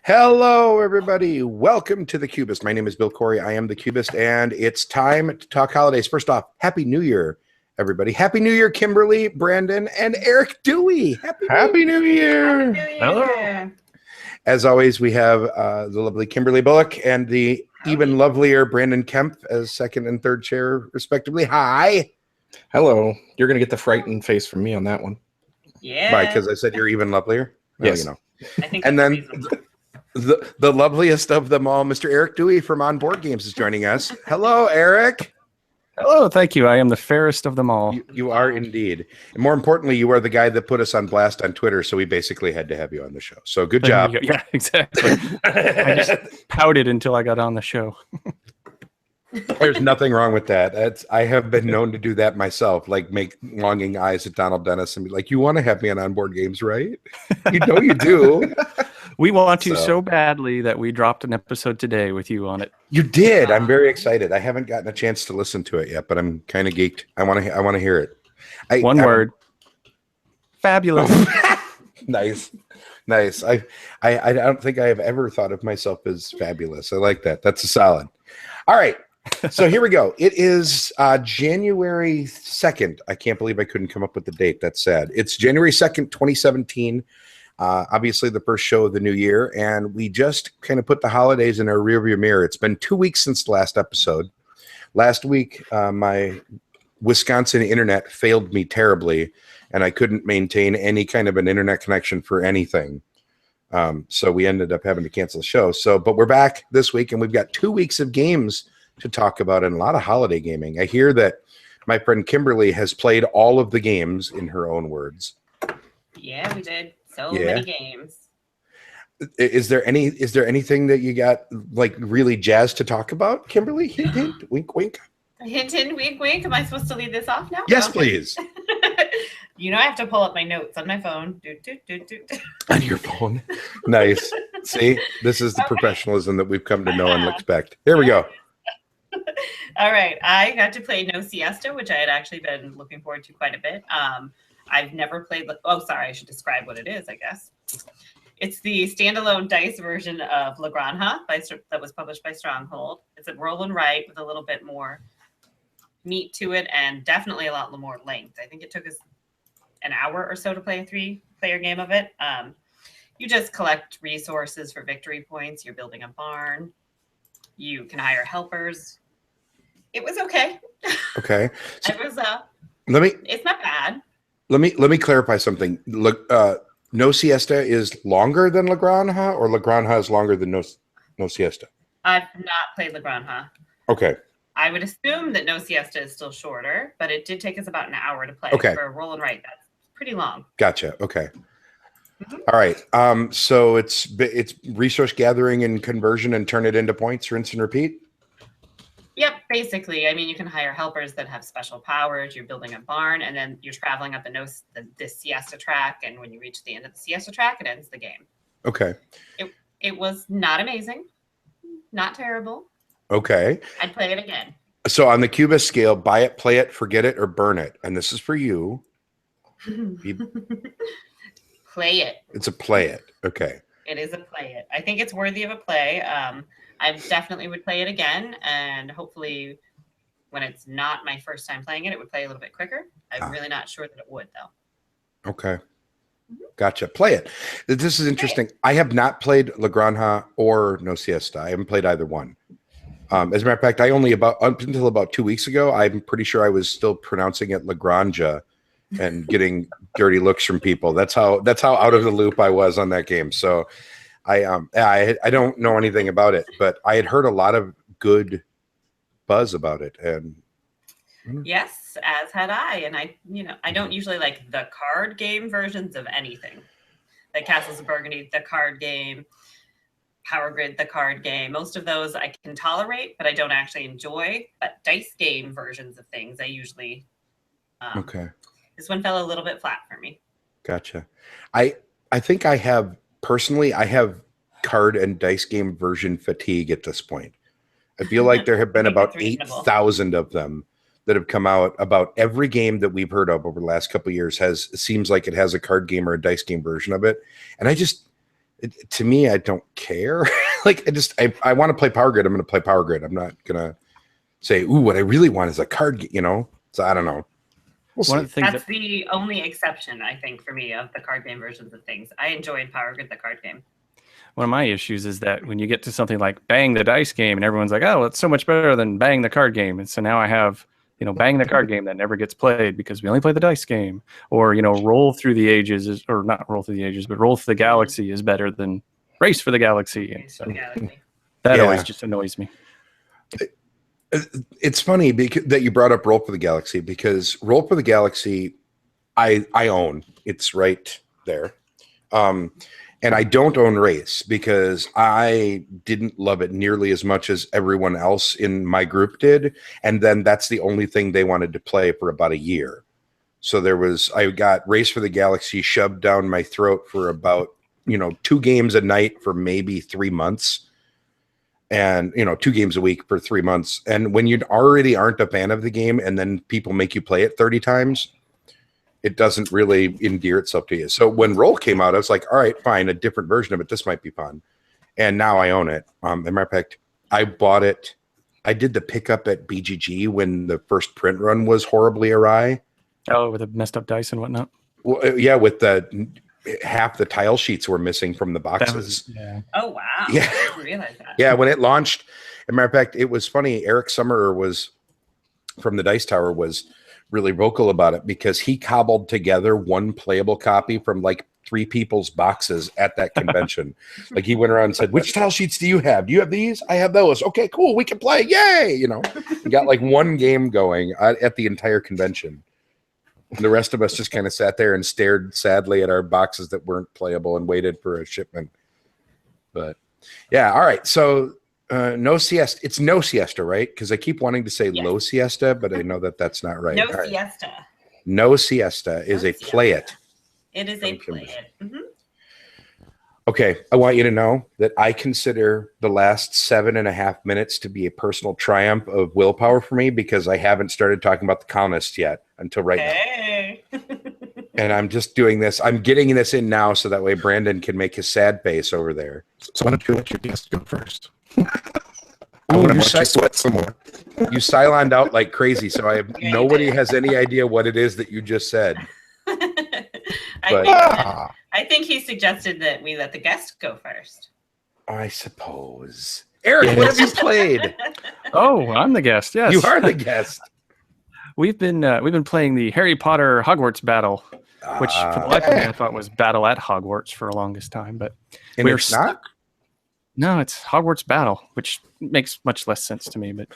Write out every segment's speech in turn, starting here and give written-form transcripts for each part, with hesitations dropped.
Hello, everybody. Welcome to the Cubist. My name is Bill Corey. I am the Cubist, and it's time to talk holidays. First off, Happy New Year, everybody. Happy New Year, Kimberly, Brandon, and Erik Dewey. Happy New Year. Hello. As always, we have the lovely Kimberly Bullock and the even lovelier Brandon Kemp as second and third chair, respectively. Hi. Hello. You're going to get the frightened face from me on that one. Yeah. Right, because I said you're even lovelier? Well, yes. You know. I think and then the loveliest of them all, Mr. Erik Dewey from On Board Games is joining us. Hello, Erik. Hello, thank you. I am the fairest of them all. You are indeed. And more importantly, you are the guy that put us on blast on Twitter, so we basically had to have you on the show. So good job. Yeah, exactly. I just pouted until I got on the show. There's nothing wrong with that. I have been known to do that myself, like make longing eyes at Donald Dennis and be like, you want to have me on Board Games, right? You know you do. We want to so badly that we dropped an episode today with you on it. You did. I'm very excited. I haven't gotten a chance to listen to it yet, but I'm kind of geeked. I want to hear it. One word. Fabulous. Nice. I don't think I have ever thought of myself as fabulous. I like that. That's a solid. All right. So here we go. It is January 2nd. I can't believe I couldn't come up with the date. That's sad. It's January 2nd, 2017. Obviously the first show of the new year, and we just kind of put the holidays in our rearview mirror. It's been 2 weeks since the last episode. Last week, my Wisconsin internet failed me terribly, and I couldn't maintain any kind of an internet connection for anything. So we ended up having to cancel the show. But we're back this week, and we've got 2 weeks of games to talk about and a lot of holiday gaming. I hear that my friend Kimberly has played all of the games in her own words. Yeah, we did. So many games. Is there anything that you got like really jazzed to talk about, Kimberly? Hint, hint, wink, wink. Hint, hint, wink, wink. Am I supposed to lead this off now? Yes, please. You know, I have to pull up my notes on my phone. On your phone. Nice. See, this is the professionalism that we've come to know and expect. Here we go. All right. I got to play No Siesta, which I had actually been looking forward to quite a bit. I've never played. Oh, sorry. I should describe what it is, I guess. It's the standalone dice version of La Granja that was published by Stronghold. It's a roll and write with a little bit more meat to it and definitely a lot more length. I think it took us an hour or so to play a 3-player game of it. You just collect resources for victory points. You're building a barn. You can hire helpers. It was okay. Okay. So It was. It's not bad. Let me clarify something. Look, No Siesta is longer than La Granja, or La Granja is longer than No Siesta? I've not played La Granja. Okay. I would assume that No Siesta is still shorter, but it did take us about an hour to play. Okay. For a roll and write. That's pretty long. Gotcha. Okay. Mm-hmm. All right. So it's resource gathering and conversion and turn it into points, rinse and repeat? Yep, basically. I mean, you can hire helpers that have special powers. You're building a barn, and then you're traveling up the Siesta track. And when you reach the end of the Siesta track, it ends the game. Okay. It was not amazing, not terrible. Okay. I'd play it again. So on the Cubist scale, buy it, play it, forget it, or burn it. And this is for you. Play it. It's a play it. Okay. It is a play it. I think it's worthy of a play. I definitely would play it again, and hopefully when it's not my first time playing it, it would play a little bit quicker. I'm really not sure that it would, though. Okay. Gotcha. Play it. This is interesting. I have not played La Granja or No Siesta. I haven't played either one. As a matter of fact, up until about 2 weeks ago, I'm pretty sure I was still pronouncing it La Granja and getting dirty looks from people. That's how out of the loop I was on that game. So I don't know anything about it, but I had heard a lot of good buzz about it. And yes, as had I. And I don't usually like the card game versions of anything. Like Castles of Burgundy, the card game, Power Grid, the card game. Most of those I can tolerate, but I don't actually enjoy. But dice game versions of things, I usually. Okay. This one fell a little bit flat for me. Gotcha. I think I have card and dice game version fatigue at this point. I feel like there have been about 8,000 of them that have come out. About every game that we've heard of over the last couple of years seems like it has a card game or a dice game version of it. And to me, I don't care. Like I want to play Power Grid. I'm going to play Power Grid. I'm not going to say, ooh, what I really want is a card game, you know? So I don't know. We'll One of see. the things That's the only exception, I think, for me of the card game versions of things. I enjoyed Power Grid, the card game. one of my issues is that when you get to something like Bang the Dice game, and everyone's like, "Oh, it's so much better than Bang the card game," and so now I have, Bang the card game that never gets played because we only play the dice game, or Roll Through the Ages or not Roll Through the Ages, but Roll Through the Galaxy is better than Race for the Galaxy, and so that always just annoys me. It's funny that you brought up Roll for the Galaxy, because Roll for the Galaxy, I own. It's right there. And I don't own Race because I didn't love it nearly as much as everyone else in my group did. And then that's the only thing they wanted to play for about a year. So I got Race for the Galaxy shoved down my throat for about, 2 games a night for maybe 3 months. And, 2 games a week for 3 months. And when you already aren't a fan of the game and then people make you play it 30 times, it doesn't really endear itself to you. So when Roll came out, I was like, all right, fine, a different version of it. This might be fun. And now I own it. As a matter of fact, I bought it. I did the pickup at BGG when the first print run was horribly awry. Oh, with the messed up dice and whatnot. Well, yeah, with half the tile sheets were missing from the boxes. Oh, wow. Yeah. I didn't realize that. Yeah, when it launched, as a matter of fact, it was funny. Erik Summerer from the Dice Tower was really vocal about it because he cobbled together one playable copy from like 3 people's boxes at that convention. Like he went around and said, which tile sheets do you have? Do you have these? I have those. Okay, cool. We can play. Yay. He got like one game going at the entire convention. And the rest of us just kind of sat there and stared sadly at our boxes that weren't playable and waited for a shipment. But yeah. All right. So no siesta. It's no siesta, right? Because I keep wanting to say low siesta, but I know that that's not right. No siesta. No siesta is a play it. It is a play it. Mm-hmm. Okay, I want you to know that I consider the last 7.5 minutes to be a personal triumph of willpower for me because I haven't started talking about the colonists yet until right now. And I'm just doing this. I'm getting this in now so that way Brandon can make his sad face over there. So why don't you let your guest go first? I want to watch you sweat some more. You silent out like crazy, so nobody has any idea what it is that you just said. I think he suggested that we let the guest go first. I suppose. Erik, what have you played? Oh, I'm the guest. Yes, you are the guest. We've been playing the Harry Potter Hogwarts battle, which for the life of me I thought was Battle at Hogwarts for the longest time, but we're not. No, it's Hogwarts Battle, which makes much less sense to me, but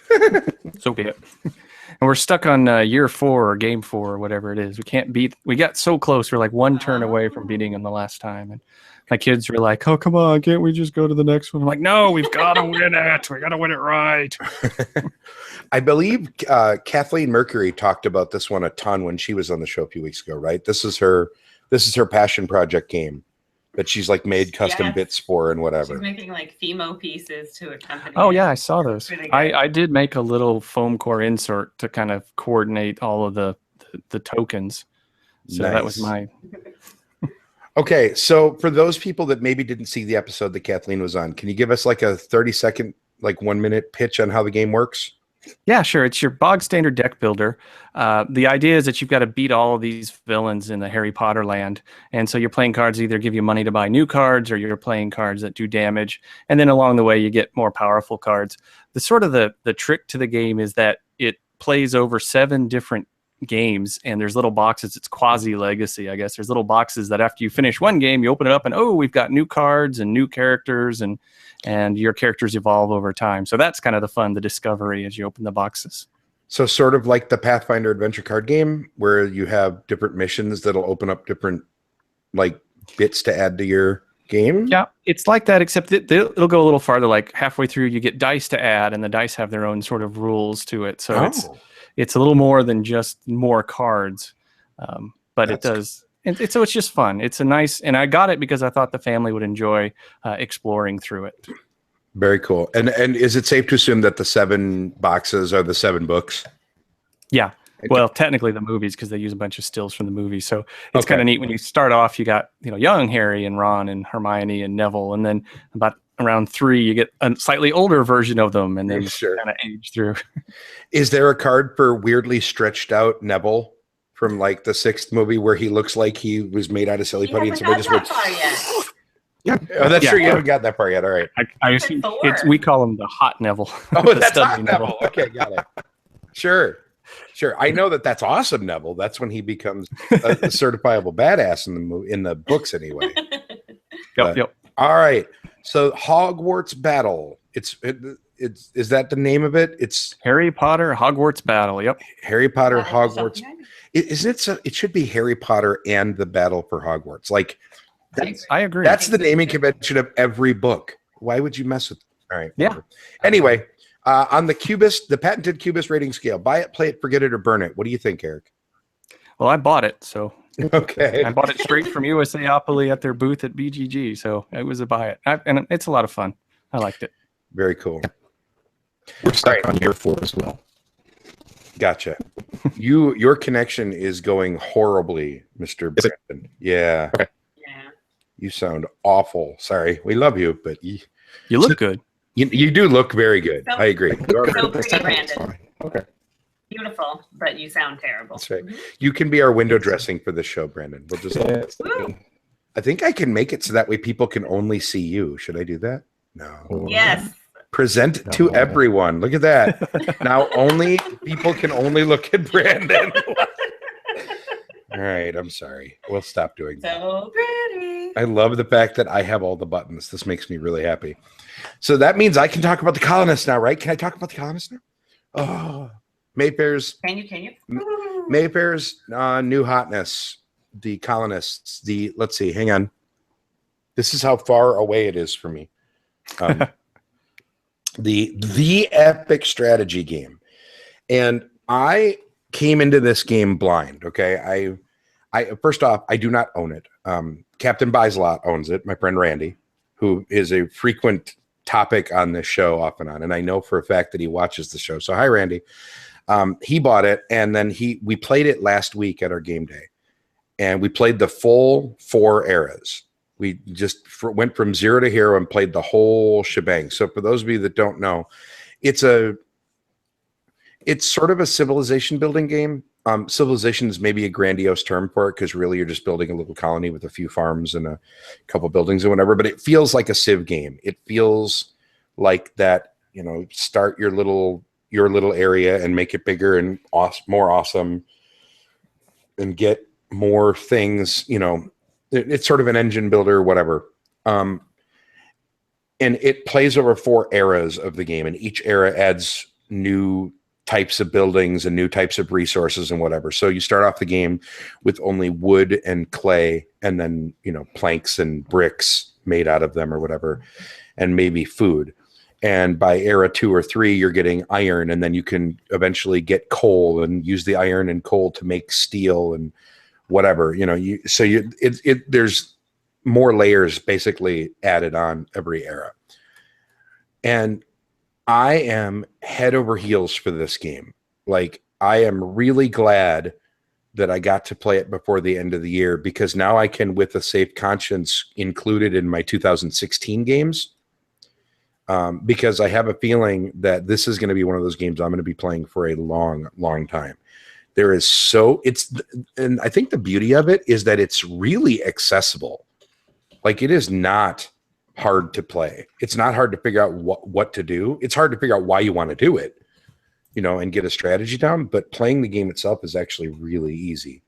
so be it. And we're stuck on year 4 or game 4 or whatever it is. We got so close. We're like one turn away from beating them the last time. And my kids were like, oh, come on, can't we just go to the next one? I'm like, no, we've got to win it. We got to win it right. I believe Kathleen Mercury talked about this one a ton when she was on the show a few weeks ago, right? This is her passion project game that she's like made custom bits for and whatever. She's making like Fimo pieces to accompany. Oh yeah, I saw those. Really I did make a little foam core insert to kind of coordinate all of the tokens. So that was my. Okay, so for those people that maybe didn't see the episode that Kathleen was on, can you give us like a 30-second, like 1 minute pitch on how the game works? Yeah, sure. It's your bog standard deck builder. The idea is that you've got to beat all of these villains in the Harry Potter land. And so you're playing cards that either give you money to buy new cards or you're playing cards that do damage. And then along the way, you get more powerful cards. The trick to the game is that it plays over 7 different games, and there's little boxes. It's quasi-legacy, I guess. There's little boxes that after you finish one game, you open it up and, oh, we've got new cards and new characters, and your characters evolve over time. So that's kind of the fun, the discovery as you open the boxes. So sort of like the Pathfinder adventure card game where you have different missions that'll open up different like bits to add to your game? Yeah, it's like that, except it'll go a little farther. Like halfway through, you get dice to add, and the dice have their own sort of rules to it. So it's a little more than just more cards, but it does. So it's just fun. It's a nice, and I got it because I thought the family would enjoy exploring through it. Very cool. And is it safe to assume that the 7 boxes are the 7 books? Yeah. Well, technically the movies, because they use a bunch of stills from the movie. So it's Okay. kind of neat when you start off. You got young Harry and Ron and Hermione and Neville, and then about around 3, you get a slightly older version of them, and then Sure. kind of age through. Is there a card for weirdly stretched out Neville from like the 6th movie where he looks like he was made out of silly putty and somebody just went? Yet. Oh, that's Yeah. true. You haven't got that far yet. All right. I assume Thor. we call him the hot Neville. Oh, The that's studly hot Neville. Okay, got it. Sure. I know that's awesome Neville. That's when he becomes a certifiable badass in the books anyway. Yep. All right. So Hogwarts Battle. It's is that the name of it? It's Harry Potter Hogwarts Battle. Yep. Harry Potter Hogwarts. It should be Harry Potter and the Battle for Hogwarts. Like I agree. that's the naming convention of every book. Why would you mess with? All right. Yeah. Whatever. Anyway, on the Cubist, the patented Cubist rating scale, buy it, play it, forget it, or burn it. What do you think, Erik? Well, I bought it, so Okay. I bought it straight from USAopoly at their booth at BGG, so it was a buy it, and it's a lot of fun. I liked it. Very cool. We're stuck Right. on year 4 as well. Gotcha. Your connection is going horribly, Mr. Is it? Brandon. Yeah. Yeah. You sound awful. Sorry. We love you, but you You look good. do look very good. So- I agree. You are So very- pretty, Brandon. Fine. Okay. Beautiful, but you sound terrible. That's right. You can be our window dressing for this show, Brandon. We'll just Yes. Woo. I think I can make it so that way people can only see you. Should I do that? No. Yes. Present to No. everyone. Look at that. Now only people can only look at Brandon. All right, I'm sorry. We'll stop doing that. So pretty. I love the fact that I have all the buttons. This makes me really happy. So that means I can talk about the colonists now, right? Can I talk about the colonists now? Oh, Mayfair's Can you? Mayfair's new hotness. The colonists. Let's see. Hang on. This is how far away it is from me. The epic strategy game, and I came into this game blind. Okay, I first off, I do not own it. Captain Buys-a-Lot owns it. My friend Randy, who is a frequent topic on this show off and on, and I know for a fact that he watches the show. So hi, Randy. He bought it, and then we played it last week at our game day, and we played the full 4 eras. We just went from 0 to hero and played the whole shebang. So for those of you that don't know, it's sort of a civilization building game. Civilization is maybe a grandiose term for it because really you're just building a little colony with a few farms and a couple buildings and whatever. But it feels like a civ game. It feels like that. Start your little area and make it bigger and more awesome, and get more things. It's sort of an engine builder, whatever. And it plays over 4 eras of the game, and each era adds new types of buildings and new types of resources and whatever. So you start off the game with only wood and clay, and then, planks and bricks made out of them or whatever, and maybe food. And by era 2 or 3, you're getting iron, and then you can eventually get coal and use the iron and coal to make steel and whatever. There's more layers basically added on every era. And I am head over heels for this game. Like, I am really glad that I got to play it before the end of the year, because now I can, with a safe conscience, include it in my 2016 games. Because I have a feeling that this is going to be one of those games I'm going to be playing for a long, long time. And I think the beauty of it is that it's really accessible. Like, it is not hard to play. It's not hard to figure out what to do. It's hard to figure out why you want to do it, and get a strategy down. But playing the game itself is actually really easy.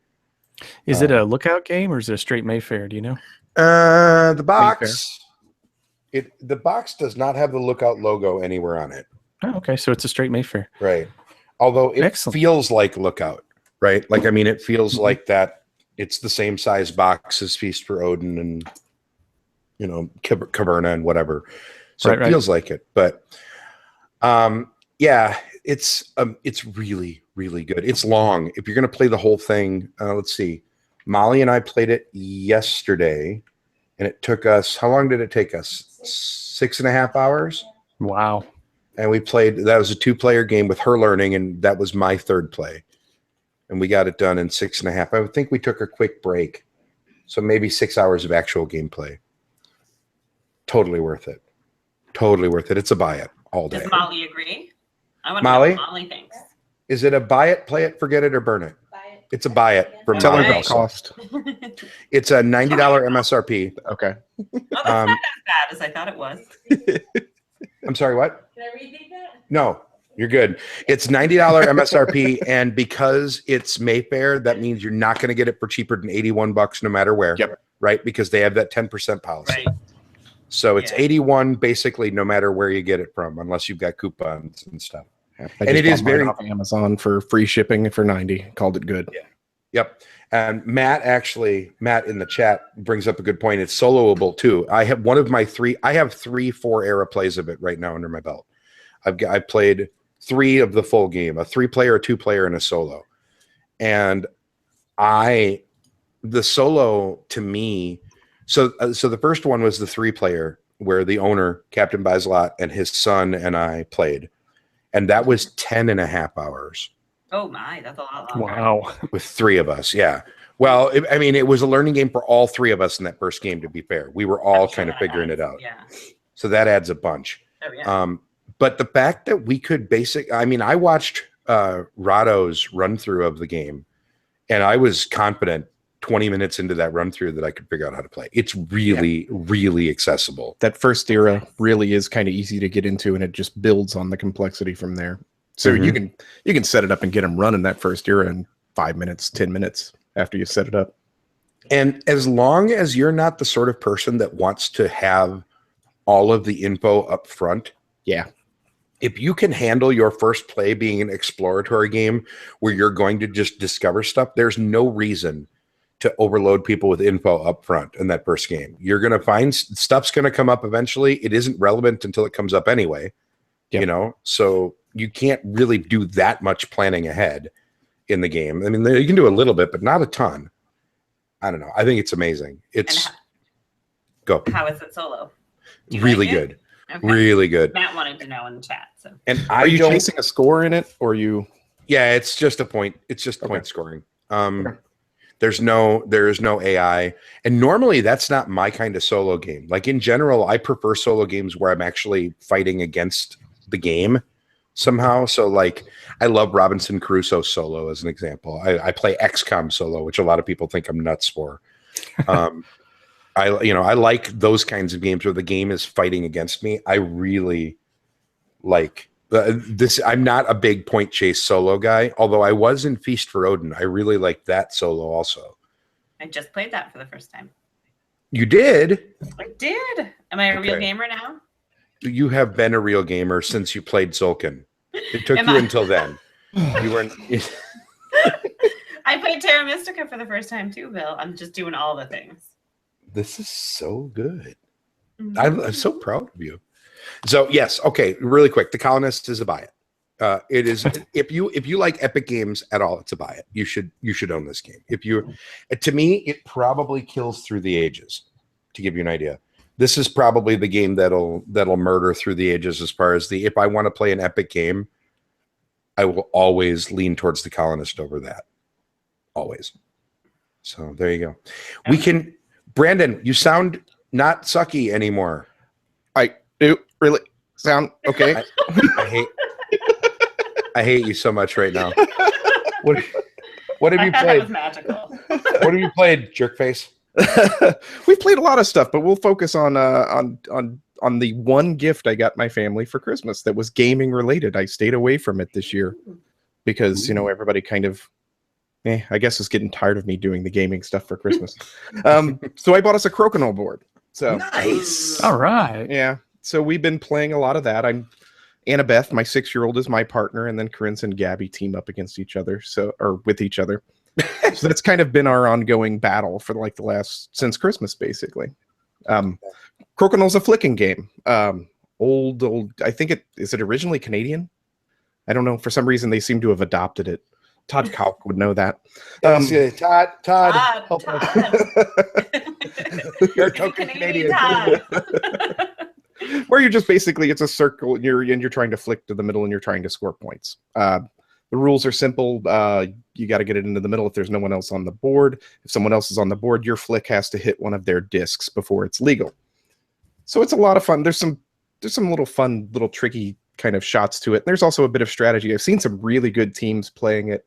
Is it a lookout game or is it a straight Mayfair? Do you know? The box, the box does not have the Lookout logo anywhere on it. Oh, okay, so it's a straight Mayfair. Right. Although it Excellent. feels like Lookout, right? Like, I mean, it feels like that. It's the same size box as Feast for Odin and, Caverna and whatever. So Right, it feels like it. But yeah, it's really, really good. It's long. If you're going to play the whole thing, let's see. Molly and I played it yesterday, and it took us, how long did it take us? 6.5 hours. Wow. And we played, that was a 2-player game with her learning, and that was my 3rd play. and we got it done in 6.5. I would think we took a quick break, so maybe 6 hours of actual gameplay. Totally worth it. Totally worth it. It's a buy it all day. Does Molly agree? I want to Molly? know what Molly thinks. Is it a buy it, play it, forget it, or burn it? Buy it. It's a buy it for Tell her Molly the also. cost. It's a $90 MSRP. Okay. Oh, that's not as bad as I thought it was. I'm sorry, what? Can I rethink that? No, you're good. It's $90 MSRP, and because it's Mayfair, that means you're not going to get it for cheaper than $81 no matter where. Yep. Right? Because they have that 10% policy. Right. So it's Yeah. 81 basically no matter where you get it from, unless you've got coupons and stuff. Yeah, And it is very- off Amazon for free shipping for 90. Called it good. Yep. And Matt in the chat brings up a good point. It's soloable too. I have three 4-era plays of it right now under my belt. I've played 3 of the full game, a 3-player, a 2-player, and a solo. And the solo to me, so the first one was the 3-player where the owner, Captain Bislot, and his son and I played. And that was 10.5 hours. Oh my, that's a lot longer. Wow. With 3 of us, yeah. Well, it was a learning game for all 3 of us in that first game, to be fair. We were all I'm sure kind of that figuring it adds- out. Yeah. So that adds a bunch. Oh yeah. But the fact that we could I watched Rado's run through of the game, and I was confident 20 minutes into that run through that I could figure out how to play. It's really, really accessible. That first era really is kind of easy to get into, and it just builds on the complexity from there. So you can set it up and get them running that first era in 5 minutes, 10 minutes after you set it up. And as long as you're not the sort of person that wants to have all of the info up front, Yeah. if you can handle your first play being an exploratory game where you're going to just discover stuff, there's no reason to overload people with info up front in that first game. You're going to find stuff's going to come up eventually. It isn't relevant until it comes up anyway, Yep. so you can't really do that much planning ahead in the game. I mean, you can do a little bit, but not a ton. I don't know. I think it's amazing. It's go How is it solo? Do you really like it? good. Okay. Really good. Matt wanted to know in the chat. So And Are you don't. chasing a score in it, or you? Yeah, it's just a point. It's just Okay. point scoring. Okay. There is no AI, and normally that's not my kind of solo game. Like in general, I prefer solo games where I'm actually fighting against the game somehow. So like, I love Robinson Crusoe solo as an example. I play XCOM solo, which a lot of people think I'm nuts for. I like those kinds of games where the game is fighting against me. I really like this. I'm not a big point chase solo guy, although I was in Feast for Odin. I really liked that solo also. I just played that for the first time. You did? I did. Am I a real Okay. gamer now? You have been a real gamer since you played Zulkin. It took Am you I? until then. You weren't. I played Terra Mystica for the first time too, Bill. I'm just doing all the things. This is so good. Mhm. I'm so proud of you. So yes, okay, really quick. The Colonist is a buy it. It is if you like epic games at all, it's a buy it. You should own this game. To me, it probably kills Through the Ages. To give you an idea, this is probably the game that'll murder Through the Ages as far as if I want to play an epic game, I will always lean towards the Colonist over that. Always. So there you go. We can. Brandon, you sound not sucky anymore. Do really sound okay? I hate you so much right now. What have you I thought that played? was magical. What have you played, jerkface? We've played a lot of stuff, but we'll focus on the one gift I got my family for Christmas that was gaming related. I stayed away from it this year because everybody kind of, I guess, is getting tired of me doing the gaming stuff for Christmas. So I bought us a crokinole board. So Nice. All right. yeah, so we've been playing a lot of that. Annabeth, my 6-year-old, is my partner, and then Corinne and Gabby team up against each other, or with each other. So that's kind of been our ongoing battle for like the last since Christmas, basically. Crokinol's a flicking game. Old. I think it originally Canadian. I don't know. For some reason, they seem to have adopted it. Todd Kalk would know that. Todd, help Todd. us. You're a token Canadian. Todd. Where you're just basically, it's a circle, and you're trying to flick to the middle, and you're trying to score points. The rules are simple. You got to get it into the middle if there's no one else on the board. If someone else is on the board, your flick has to hit one of their discs before it's legal. So it's a lot of fun. There's some little fun, little tricky kind of shots to it. There's also a bit of strategy. I've seen some really good teams playing it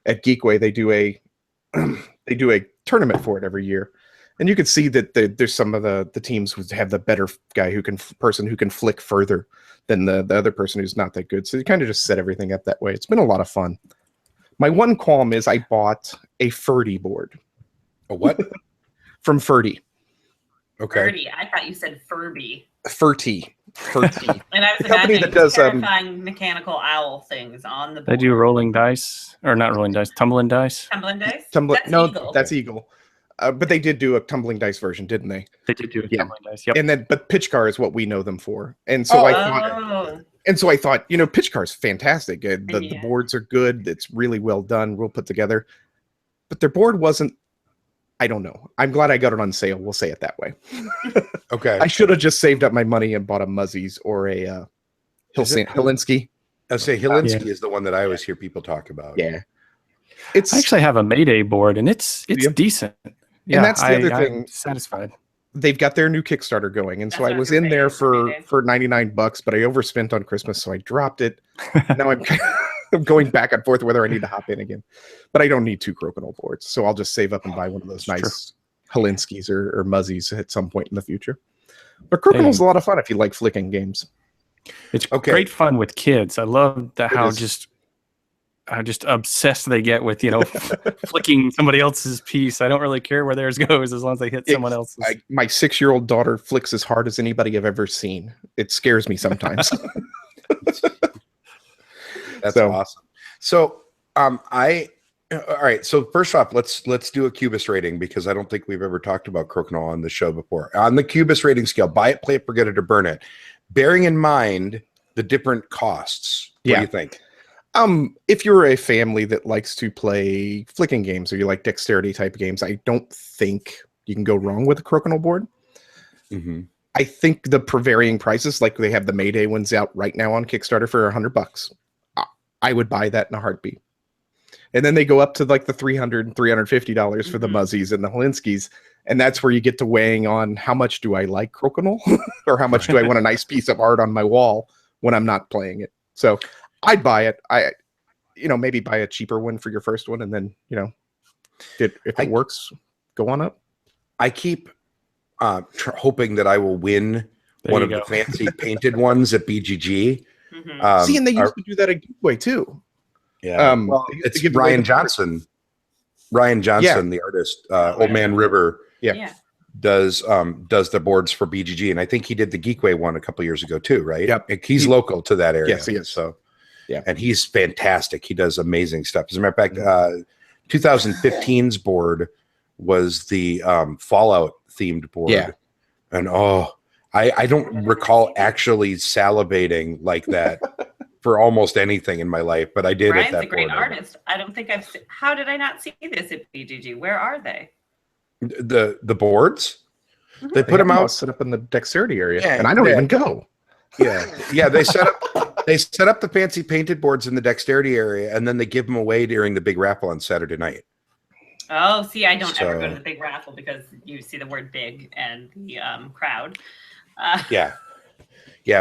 at Geekway. They do a tournament for it every year, and you can see that there's some of the teams who have the better person who can flick further than the other person who's not that good. So you kind of just set everything up that way. It's been a lot of fun. My one qualm is I bought a Ferdy board. A what? From Ferdy. Okay. Ferdy. I thought you said Furby. Ferdy. And I was company imagining that does, terrifying mechanical owl things on the board. They do rolling dice, or not rolling dice, tumbling dice. Tumbling dice? That's Eagle. But they did do a tumbling dice version, didn't they? They did do a tumbling dice. Yep. And then, but pitch car is what we know them for. And so I thought, pitch car is fantastic. The boards are good. It's really well done, well put together. But their board wasn't. I don't know. I'm glad I got it on sale. We'll say it that way. Okay. I should have just saved up my money and bought a Muzzies or a Hilinski. I'll say Hilinski is the one that I always hear people talk about. Yeah. I actually have a Mayday board, and it's decent. Yeah, and that's the other thing. I'm satisfied. They've got their new Kickstarter going, and so I was in there for $99, but I overspent on Christmas, so I dropped it. Now I'm going back and forth whether I need to hop in again, but I don't need 2 Crokinole boards, so I'll just save up and buy one of those nice Hilinskis or Muzzies at some point in the future. But Crokinole's a lot of fun if you like flicking games. It's great fun with kids. I love how just obsessed they get with flicking somebody else's piece. I don't really care where theirs goes as long as they hit someone else's. My 6-year-old daughter flicks as hard as anybody I've ever seen. It scares me sometimes. That's awesome. So all right. So first off, let's do a Cubist rating, because I don't think we've ever talked about Crokinole on the show before. On the Cubist rating scale, buy it, play it, forget it, or burn it. Bearing in mind the different costs. What do you think? If you're a family that likes to play flicking games or you like dexterity type games, I don't think you can go wrong with a Crokinole board. Mm-hmm. I think the varying prices, like they have the Mayday ones out right now on Kickstarter for $100. I would buy that in a heartbeat. And then they go up to like the $300 and $350 for the Muzzies and the Hilinskis. And that's where you get to weighing on how much do I like Crokinole or how much do I want a nice piece of art on my wall when I'm not playing it. So I'd buy it. Maybe buy a cheaper one for your first one, and then if it works, go on up. I keep hoping that I will win one of the fancy painted ones at BGG. Mm-hmm. See, and they used to do that at Geekway too. Yeah, it's Ryan Johnson. Ryan Johnson, the artist, Old Man River, does the boards for BGG, and I think he did the Geekway one a couple years ago too, right? Yep. He's local to that area. Yes, he is. So, and he's fantastic. He does amazing stuff. As a matter of fact, 2015's board was the Fallout themed board. Yeah. And I don't recall actually salivating like that for almost anything in my life, but I did. Ryan's at that a great board. artist. I don't think I've seen. How did I not see this at BGG? Where are they? The boards? Mm-hmm. They put them out set up in the dexterity area, Yeah, and I don't even go. Yeah. They set up the fancy painted boards in the dexterity area, and then they give them away during the big raffle on Saturday night. Oh, see, I don't ever go to the big raffle because you see the word "big" and the crowd. Yeah.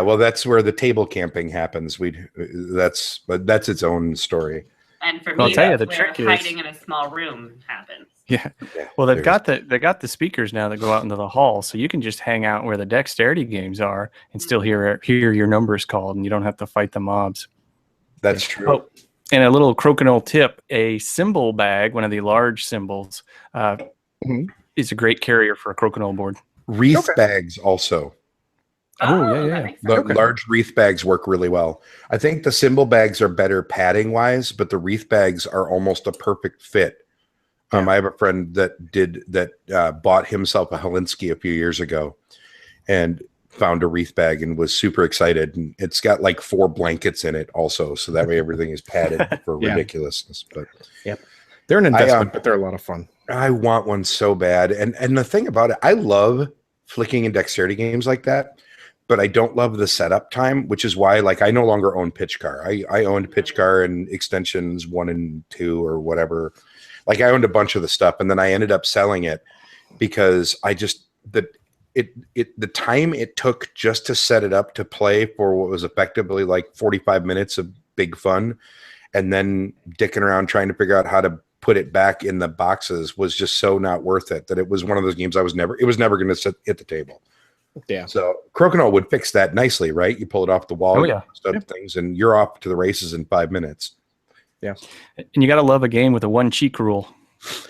Well, that's where the table camping happens. That's its own story. And for I'll me, tell you, that's the where trick is hiding in a small room happens. Yeah. Well, they got the speakers now that go out into the hall, so you can just hang out where the dexterity games are and still hear your numbers called, and you don't have to fight the mobs. That's true. Oh, and a little Crokinole tip: a cymbal bag, one of the large cymbals, is a great carrier for a Crokinole board. Wreath bags also. The large wreath bags work really well. I think the cymbal bags are better padding wise, but the wreath bags are almost a perfect fit. I have a friend that bought himself a Hilinski a few years ago and found a wreath bag and was super excited. And it's got like 4 blankets in it also, so that way everything is padded for ridiculousness. But they're an investment, but they're a lot of fun. I want one so bad. And the thing about it, I love flicking and dexterity games like that, but I don't love the setup time, which is why like I no longer own Pitch Car. I owned Pitch Car and extensions 1 and 2 or whatever. Like I owned a bunch of the stuff, and then I ended up selling it because I just the time it took just to set it up to play for what was effectively like 45 minutes of big fun, and then dicking around trying to figure out how to put it back in the boxes was just so not worth it that it was one of those games it was never going to sit at the table. Yeah. So Crokinole would fix that nicely, right? You pull it off the wall, Oh, yeah. things, and you're off to the races in 5 minutes. Yeah. And you got to love a game with a 1 cheek rule.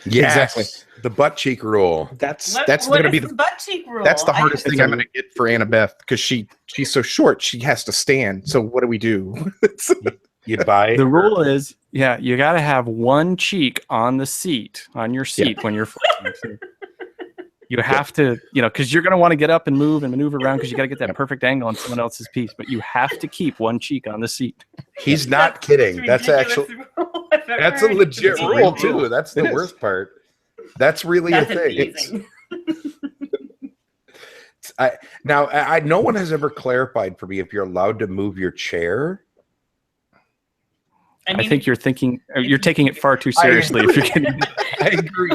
Yes, Exactly. The butt cheek rule. That's What going to be is the butt cheek rule? that's the hardest thing It's I'm going to get for Annabeth, because she's so short. She has to stand. So what do we do? You'd buy The rule is, you got to have 1 cheek on the seat, on your seat when you're flying. So you have to, because you're going to want to get up and move and maneuver around because you got to get that perfect angle on someone else's piece. But you have to keep 1 cheek on the seat. He's not kidding. That's actually that's a legit rule too. That's the worst part. That's really a thing. No one has ever clarified for me if you're allowed to move your chair. I think you're taking it far too seriously if you're getting. I agree.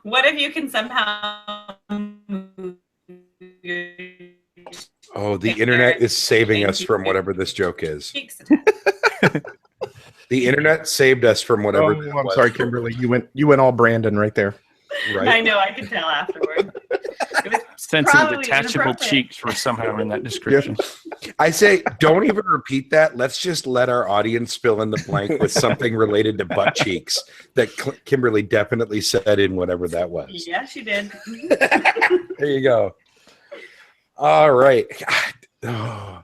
What if you can somehow move your Oh, the internet is saving us from whatever this joke is. cheeks attached? The internet saved us from whatever. that I'm was. sorry, Kimberly. You went all Brandon right there. Right? I know, I could tell afterward. It was Sensitive probably detachable inappropriate. cheeks were somehow in that description. I say, don't even repeat that. Let's just let our audience fill in the blank with something related to butt cheeks that Kimberly definitely said in whatever that was. Yeah, she did. There you go. All right. Oh.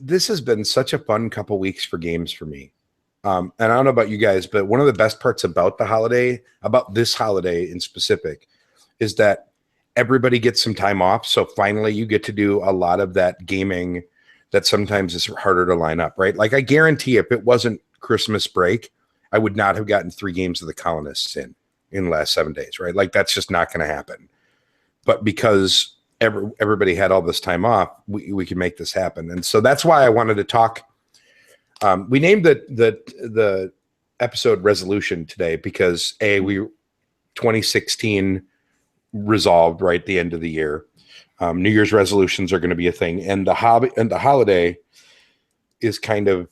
This has been such a fun couple weeks for games for me. And I don't know about you guys, but one of the best parts about this holiday in specific, is that everybody gets some time off. So finally you get to do a lot of that gaming that sometimes is harder to line up, right? Like I guarantee if it wasn't Christmas break, I would not have gotten 3 games of the Colonists in the last 7 days, right? Like that's just not going to happen. But because everybody had all this time off, we can make this happen. And so that's why I wanted to talk. We named the episode Resolution today because 2016 resolved right at the end of the year. New Year's resolutions are going to be a thing, and the holiday is kind of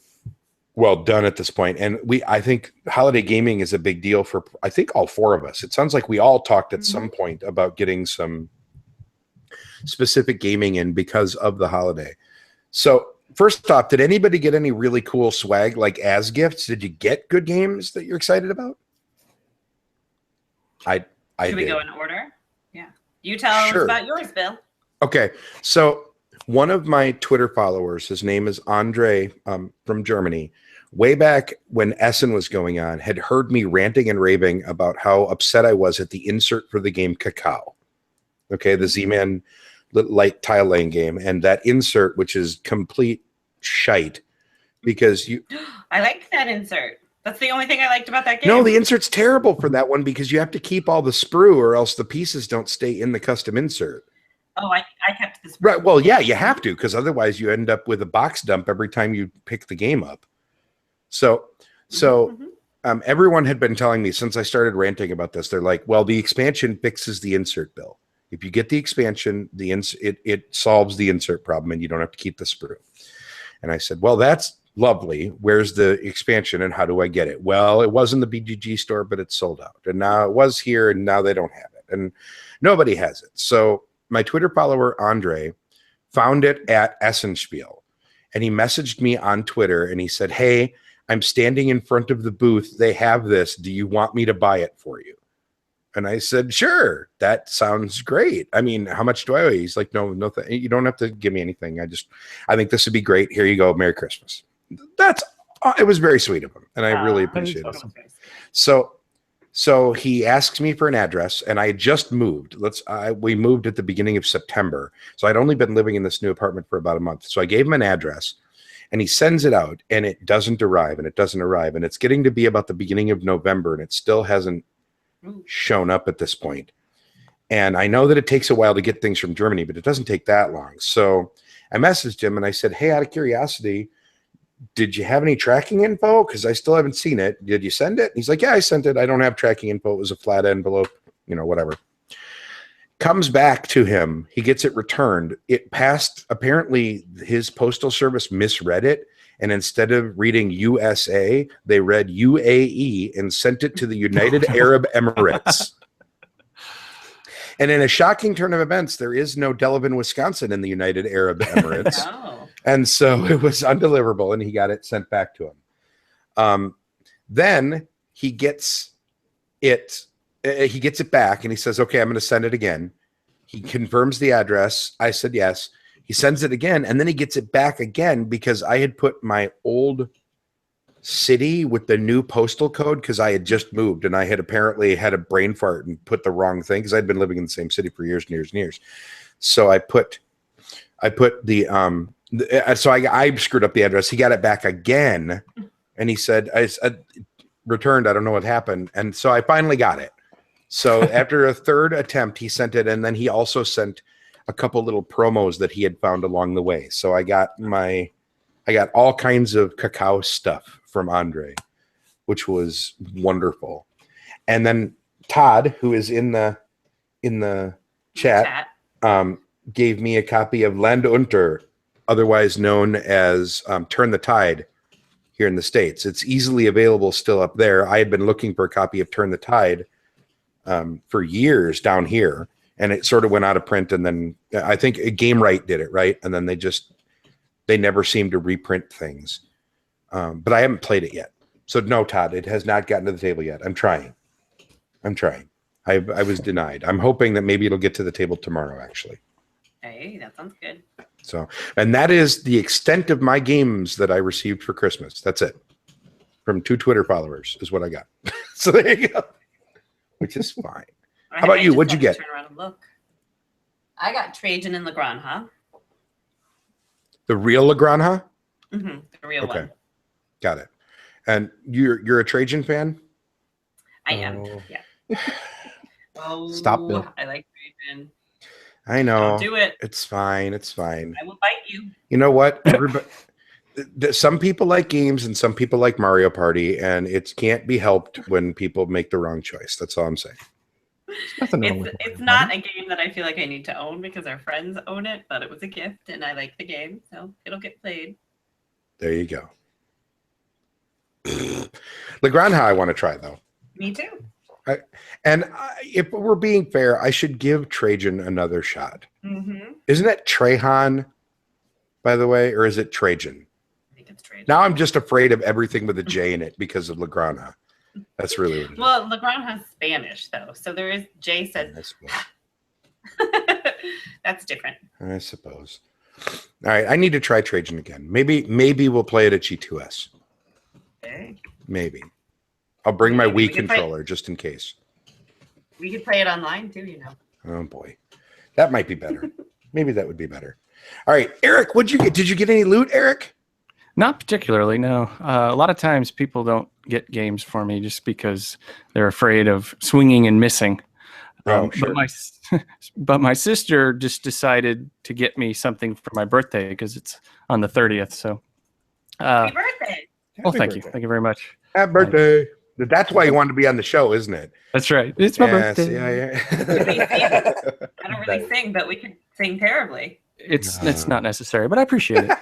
well done at this point. And I think holiday gaming is a big deal for I think all 4 of us. It sounds like we all talked at some point about getting some specific gaming in because of the holiday. So first off, did anybody get any really cool swag like as gifts? Did you get good games that you're excited about? I Should we did. go in order? Yeah. You tell us about yours, Bill. Okay. So one of my Twitter followers, his name is Andre from Germany, way back when Essen was going on, had heard me ranting and raving about how upset I was at the insert for the game Cacao. Okay, the Z-Man light tile laying game, and that insert, which is complete shite, because I liked that insert. That's the only thing I liked about that game. No, the insert's terrible for that one because you have to keep all the sprue or else the pieces don't stay in the custom insert. Oh, I kept this. Right. Well, yeah, you have to, because otherwise you end up with a box dump every time you pick the game up. So everyone had been telling me since I started ranting about this, they're like, well, the expansion fixes the insert, Bill. If you get the expansion, it solves the insert problem and you don't have to keep the sprue. And I said, well, that's lovely. Where's the expansion and how do I get it? Well, it was in the BGG store, but it's sold out. And now it was here and now they don't have it. And nobody has it. So my Twitter follower, Andre, found it at Essenspiel. And he messaged me on Twitter and he said, hey, I'm standing in front of the booth. They have this. Do you want me to buy it for you? And I said, sure, that sounds great. I mean, how much do I owe you? He's like, no, you don't have to give me anything. I think this would be great. Here you go. Merry Christmas. It was very sweet of him. And I really appreciate it. So he asks me for an address and I had just moved. We moved at the beginning of September. So I'd only been living in this new apartment for about a month. So I gave him an address and he sends it out and it doesn't arrive and it doesn't arrive. And it's getting to be about the beginning of November and it still hasn't shown up at this point. And I know that it takes a while to get things from Germany, but it doesn't take that long. So I messaged him and I said, hey, out of curiosity, did you have any tracking info? Because I still haven't seen it. Did you send it? He's like, yeah, I sent it. I don't have tracking info. It was a flat envelope, whatever. Comes back to him. He gets it returned. It passed. Apparently, his postal service misread it. And instead of reading USA, they read UAE and sent it to the United Arab Emirates. And in a shocking turn of events, there is no Delavan, Wisconsin in the United Arab Emirates. Oh. And so it was undeliverable, and he got it sent back to him. Then he gets it. He gets it back, and he says, okay, I'm going to send it again. He confirms the address. I said yes. He sends it again, and then he gets it back again because I had put my old city with the new postal code because I had just moved, and I had apparently had a brain fart and put the wrong thing because I'd been living in the same city for years and years and years. So I screwed up the address. He got it back again, and he said, I returned. I don't know what happened. And so I finally got it. So after a third attempt, he sent it, and then he also sent a couple little promos that he had found along the way. So I got all kinds of cacao stuff from Andre, which was wonderful. And then Todd, who is in the chat, gave me a copy of Land Unter, otherwise known as Turn the Tide here in the States. It's easily available still up there. I had been looking for a copy of Turn the Tide for years down here, and it sort of went out of print. And then I think Game Right did it, right? And then they never seem to reprint things. But I haven't played it yet. So no, Todd, it has not gotten to the table yet. I'm trying. I was denied. I'm hoping that maybe it'll get to the table tomorrow, actually. Hey, that sounds good. So, and that is the extent of my games that I received for Christmas. That's it. From 2 Twitter followers is what I got. So there you go. Which is fine. How about you? What'd you get? Turn around and look. I got Trajan and Legrand, huh? The real Legrand, huh? Mm-hmm. The real one. Got it. And you're a Trajan fan? I am. Yeah. Stop, Bill. I like Trajan. I know. Don't do it. It's fine. It's fine. I will bite you. You know what? Everybody, some people like games and some people like Mario Party, and it can't be helped when people make the wrong choice. That's all I'm saying. It's not a game that I feel like I need to own because our friends own it, but it was a gift and I like the game, so it'll get played. There you go. Legrand, I want to try though. Me too. If we're being fair, I should give Trajan another shot. Mm-hmm. Isn't it Trajan, by the way, or is it Trajan? I think it's Trajan. Now I'm just afraid of everything with a J in it because of Legrand. That's really what it is. Well, Legrand has Spanish though, so there is J said. That's different. I suppose. All right, I need to try Trajan again. Maybe we'll play it at G2S. Okay. Maybe. I'll bring my Maybe Wii controller just in case. We could play it online too, you know. Oh boy, that might be better. Maybe that would be better. All right, Erik, what'd you get? Did you get any loot, Erik? Not particularly, no. A lot of times people don't get games for me just because they're afraid of swinging and missing. Sure. But my sister just decided to get me something for my birthday because it's on the 30th. So, Happy birthday! Well, thank you very much. Happy birthday! That's why you wanted to be on the show, isn't it? That's right. It's my birthday. Yeah. I don't really sing, but we could sing terribly. It's not necessary, but I appreciate it.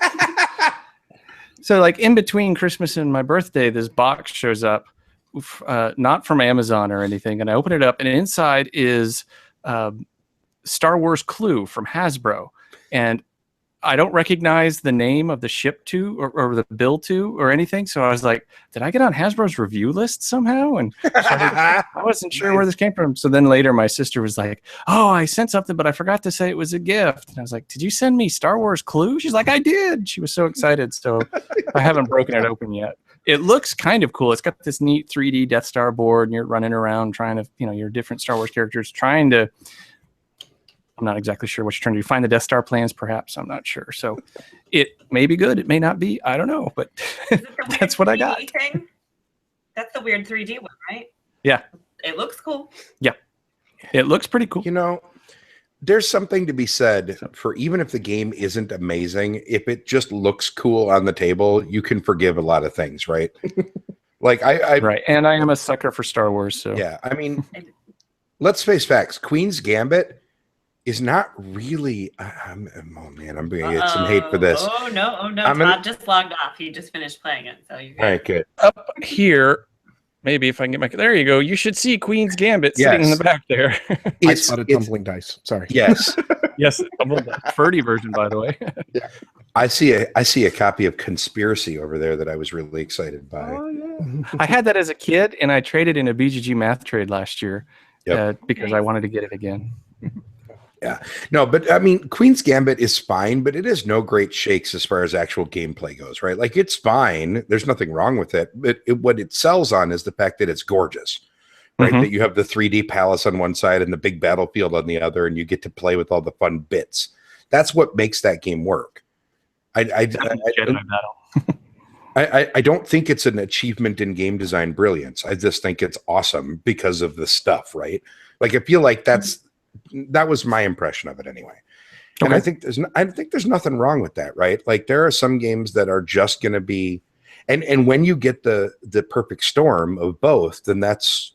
So, like in between Christmas and my birthday, this box shows up, not from Amazon or anything, and I open it up, and inside is Star Wars Clue from Hasbro, and I don't recognize the name of the ship to or the bill to or anything. So I was like, did I get on Hasbro's review list somehow? And I wasn't sure where this came from. So then later my sister was like, oh, I sent something, but I forgot to say it was a gift. And I was like, did you send me Star Wars Clue? She's like, I did. She was so excited. So I haven't broken it open yet. It looks kind of cool. It's got this neat 3D Death Star board and you're running around trying to, your different Star Wars characters trying to, I'm not exactly sure what you're trying to do. Find the Death Star plans, perhaps. I'm not sure. So it may be good. It may not be. I don't know. But that's what I got. Thing? That's the weird 3D one, right? Yeah. It looks cool. Yeah. It looks pretty cool. You know, there's something to be said for even if the game isn't amazing, if it just looks cool on the table, you can forgive a lot of things, right? Like Right. And I am a sucker for Star Wars, so yeah, I mean, let's face facts. Queen's Gambit is not really. Oh man, I'm going to get some hate for this. Oh no! Todd just logged off. He just finished playing it, so you're good. All right, good. up here, maybe if I can get my there you go. You should see Queen's Gambit sitting in Yes. the back there. I spotted tumbling dice. Sorry. Yes, Yes, Ferdy version, by the way. I see a copy of Conspiracy over there that I was really excited by. I had that as a kid, and I traded in a BGG math trade last year because I wanted to get it again. Yeah, no, but I mean, Queen's Gambit is fine, but it is no great shakes as far as actual gameplay goes, right? Like it's fine. There's nothing wrong with it. But what it sells on is the fact that it's gorgeous, right? Mhm. That you have the 3D palace on one side and the big battlefield on the other, and you get to play with all the fun bits. That's what makes that game work. I don't think it's an achievement in game design brilliance. I just think it's awesome because of the stuff, right? Like I feel like that was my impression of it anyway. And I think there's nothing wrong with that, right? Like there are some games that are just going to be, and when you get the perfect storm of both, then that's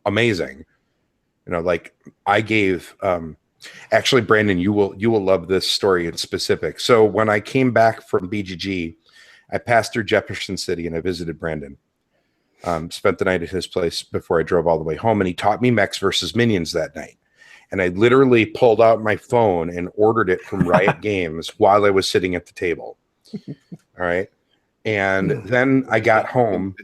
amazing. You know, like I gave, actually, Brandon, you will love this story in specific. So when I came back from BGG, I passed through Jefferson City and I visited Brandon. Spent the night at his place before I drove all the way home, and he taught me Mechs versus Minions that night. And I literally pulled out my phone and ordered it from Riot Games while I was sitting at the table. All right. And then I got home.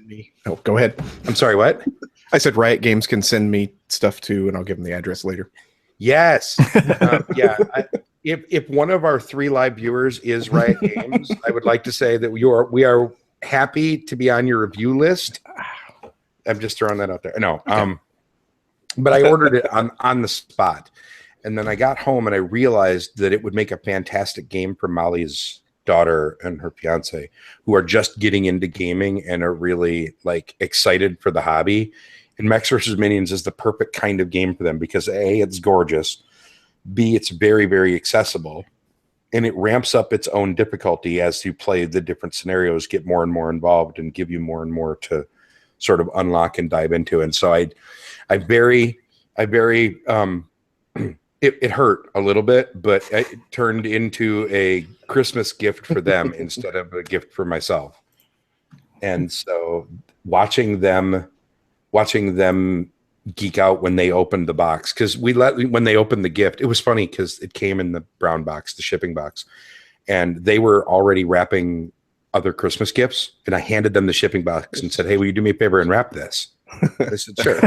Oh, go ahead. I'm sorry, what? I said Riot Games can send me stuff too, and I'll give them the address later. Yes. Yeah. If one of our 3 live viewers is Riot Games, I would like to say that we are happy to be on your review list. I'm just throwing that out there. No. Okay. But I ordered it on the spot. And then I got home and I realized that it would make a fantastic game for Molly's daughter and her fiance, who are just getting into gaming and are really like excited for the hobby. And Mechs vs. Minions is the perfect kind of game for them because A, it's gorgeous. B, it's very, very accessible. And it ramps up its own difficulty as you play the different scenarios, get more and more involved, and give you more and more to sort of unlock and dive into. And so it hurt a little bit, but it turned into a Christmas gift for them instead of a gift for myself. And so watching them geek out when they opened the box, because when they opened the gift, it was funny because it came in the brown box, the shipping box, and they were already wrapping other Christmas gifts, and I handed them the shipping box and said, "Hey, will you do me a favor and wrap this?" I said, "Sure."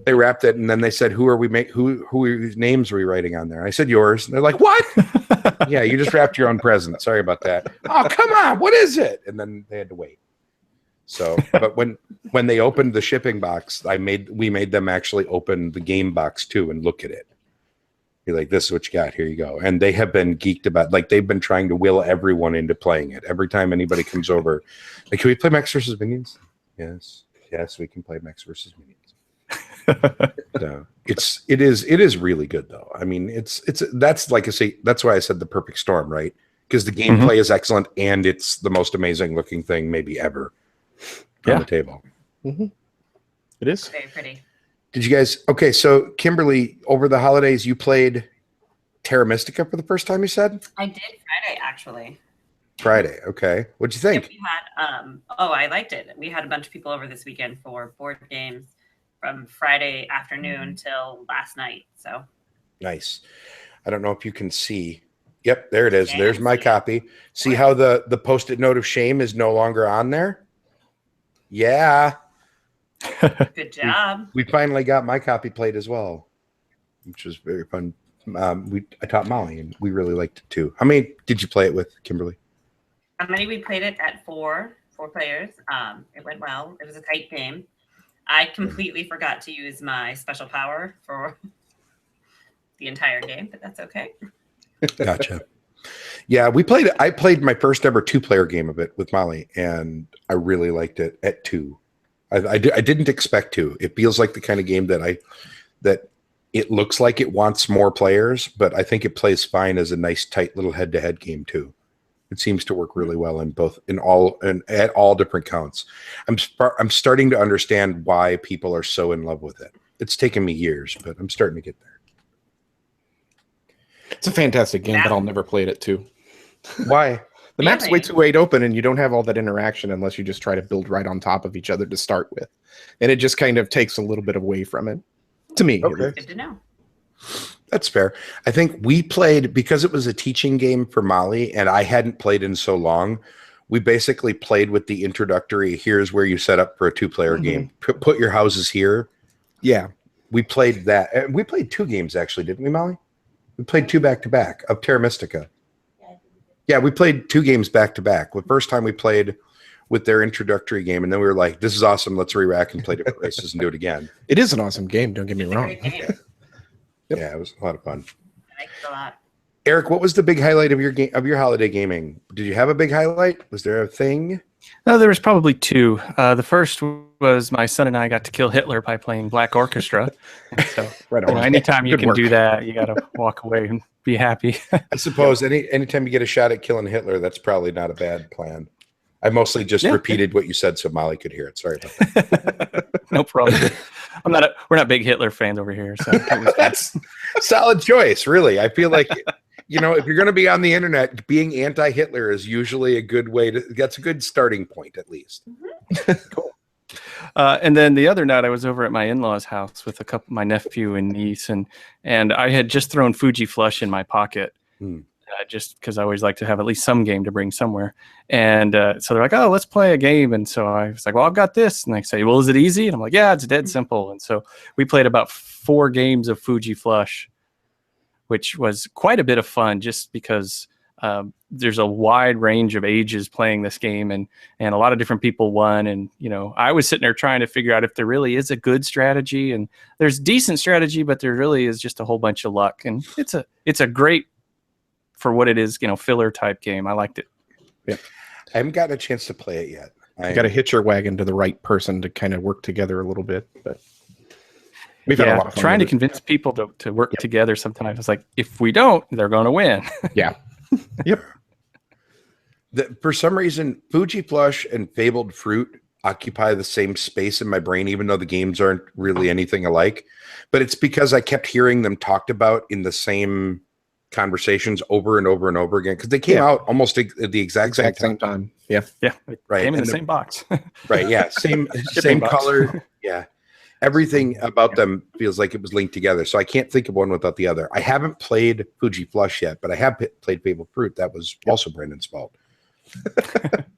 They wrapped it, and then they said, whose names are we writing on there? I said, "Yours." And they're like, "What?" "Yeah, you just wrapped your own present. Sorry about that." "Oh, come on, what is it?" And then they had to wait. So, but when they opened the shipping box, we made them actually open the game box too and look at it. Be like, "This is what you got. Here you go." And they have been geeked about, like, they've been trying to will everyone into playing it. Every time anybody comes over, like, "Can we play Mechs versus Minions?" Yes, we can play Mechs versus Minions. So it is really good though. I mean, that's like I say, that's why I said the perfect storm, right? Because the gameplay is excellent and it's the most amazing looking thing maybe ever on the table. Mm-hmm. It is very pretty. Did you guys? Okay, so Kimberly, over the holidays, you played Terra Mystica for the first time. You said I did Friday actually. Friday, okay. What'd you think? We had, I liked it. We had a bunch of people over this weekend for board games from Friday afternoon till last night. So nice. I don't know if you can see. Yep, there it is. There's my copy. See how the post-it note of shame is no longer on there? Yeah. Good job. We finally got my copy played as well, which was very fun. I taught Molly, and we really liked it too. How many did you play it with, Kimberly? How many? We played it at four players. It went well. It was a tight game. I completely forgot to use my special power for the entire game, but that's okay. Gotcha. Yeah, I played my first ever 2-player game of it with Molly, and I really liked it at 2. I didn't expect to. It feels like the kind of game that it looks like it wants more players, but I think it plays fine as a nice, tight little head-to-head game too. It seems to work really well at all different counts. I'm starting to understand why people are so in love with it. It's taken me years, but I'm starting to get there. It's a fantastic game, but I'll never play it at 2. Why? The map's way too wide open, and you don't have all that interaction unless you just try to build right on top of each other to start with. And it just kind of takes a little bit away from it, to me. Okay. Good to know. That's fair. I think we played, because it was a teaching game for Molly, and I hadn't played in so long, we basically played with the introductory, here's where you set up for a 2-player game. Put your houses here. Yeah. We played that. And we played 2 games, actually, didn't we, Molly? We played 2 back-to-back of Terra Mystica. Yeah, we played 2 games back-to-back. The first time we played with their introductory game, and then we were like, this is awesome. Let's re-rack and play different races and do it again. It is an awesome game, don't get me wrong. It's a great game. Yeah, it was a lot of fun. I like it a lot. Erik, what was the big highlight of your holiday gaming? Did you have a big highlight? Was there a thing? No, there was probably 2. The first was my son and I got to kill Hitler by playing Black Orchestra. And so, Right on. anytime you Good can work. do that, you got to walk away and be happy. I suppose anytime you get a shot at killing Hitler, that's probably not a bad plan. I mostly just repeated what you said so Molly could hear it. Sorry about that. No problem. We're not big Hitler fans over here, so it was That's solid choice, really. I feel like, if you're going to be on the internet, being anti-Hitler is usually a good way that's a good starting point, at least. cool. And then the other night, I was over at my in-laws' house with my nephew and niece, and I had just thrown Fuji Flush in my pocket, just because I always like to have at least some game to bring somewhere. And so they're like, "Oh, let's play a game." And so I was like, "Well, I've got this." And they say, "Well, is it easy?" And I'm like, "Yeah, it's dead simple." And so we played about 4 games of Fuji Flush, which was quite a bit of fun, just because there's a wide range of ages playing this game, and a lot of different people won. And I was sitting there trying to figure out if there really is a good strategy, and there's decent strategy, but there really is just a whole bunch of luck. And it's a great, for what it is, filler type game. I liked it. Yeah, I haven't gotten a chance to play it yet. You got to hitch your wagon to the right person to kind of work together a little bit, but. We've had a lot of fun trying to with it. convince people to work together sometimes. It's like, if we don't, they're going to win. Yeah. Yep. For some reason, Fuji Flush and Fabled Fruit occupy the same space in my brain, even though the games aren't really anything alike. But it's because I kept hearing them talked about in the same conversations over and over and over again, because they came out almost at the exact same time. Yeah. Yeah. Right. Came in the same box. Right. Yeah. Same box. color. Yeah. Everything about them feels like it was linked together. So I can't think of one without the other. I haven't played Fuji Flush yet, but I have played Fabled Fruit. That was also Brandon's fault.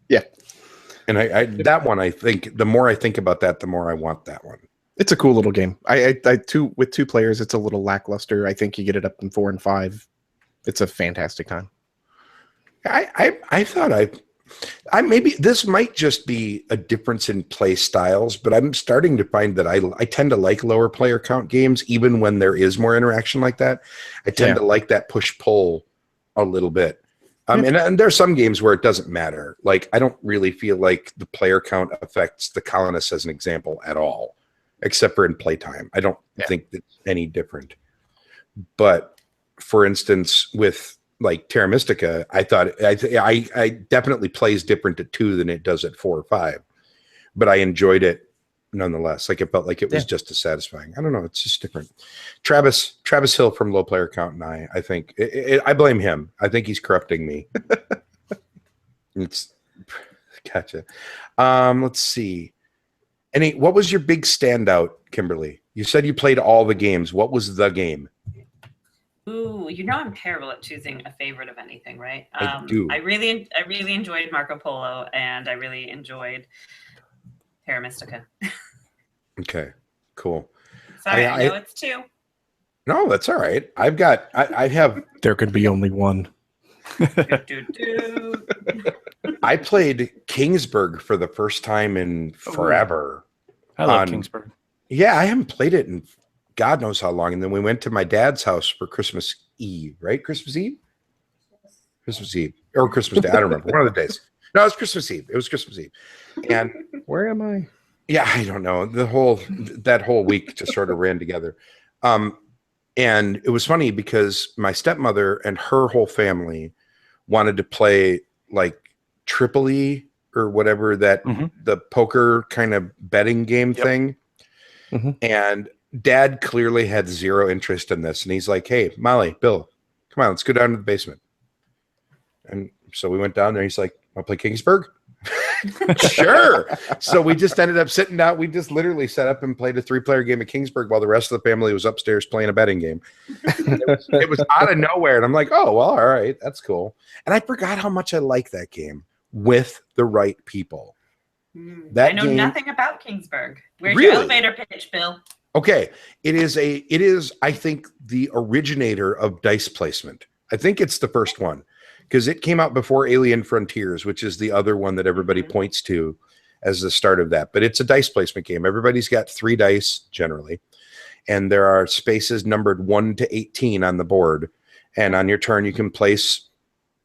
Yeah. And I that one, I think the more I think about that, the more I want that one. It's a cool little game. With 2 players, it's a little lackluster. I think you get it up in 4 and 5. It's a fantastic time. I thought I maybe this might just be a difference in play styles, but I'm starting to find that I tend to like lower player count games, even when there is more interaction like that. I tend to like that push-pull a little bit. And there's some games where it doesn't matter. Like, I don't really feel like the player count affects the colonists, as an example, at all, except for in playtime. I don't think it's any different. But for instance, with like Terra Mystica, I thought I definitely plays different at 2 than it does at 4 or 5, but I enjoyed it nonetheless. Like, it felt like it was just as satisfying. I don't know. It's just different. Travis Hill from Low Player Count and I think I blame him. I think he's corrupting me. It's gotcha. Let's see. What was your big standout, Kimberly? You said you played all the games. What was the game? Ooh, I'm terrible at choosing a favorite of anything, right? I do. I really enjoyed Marco Polo, and I really enjoyed Terra Mystica. Okay, cool. Sorry, I know it's 2. No, that's all right. I have. There could be only one. I played Kingsburg for the first time in forever. I love Kingsburg. Yeah, I haven't played it in God knows how long. And then we went to my dad's house for Christmas Eve, right? Christmas Eve? Christmas Eve. Or Christmas Day. I don't remember. One of the days. No, it was Christmas Eve. It was Christmas Eve. And where am I? Yeah, I don't know. That whole week just sort of ran together. And it was funny because my stepmother and her whole family wanted to play like Tripoli or whatever that the poker kind of betting game thing. And Dad clearly had zero interest in this. And he's like, hey, Molly, Bill, come on, let's go down to the basement. And so we went down there. He's like, I'll play Kingsburg. Sure. So we just ended up sitting down. We just literally set up and played a 3-player game of Kingsburg while the rest of the family was upstairs playing a betting game. It was out of nowhere. And I'm like, oh, well, all right. That's cool. And I forgot how much I like that game with the right people. I know nothing about Kingsburg. Where's your elevator pitch, Bill? Okay. It is, I think, the originator of dice placement. I think it's the first one because it came out before Alien Frontiers, which is the other one that everybody points to as the start of that. But it's a dice placement game. Everybody's got 3 dice generally, and there are spaces numbered 1 to 18 on the board. And on your turn, you can place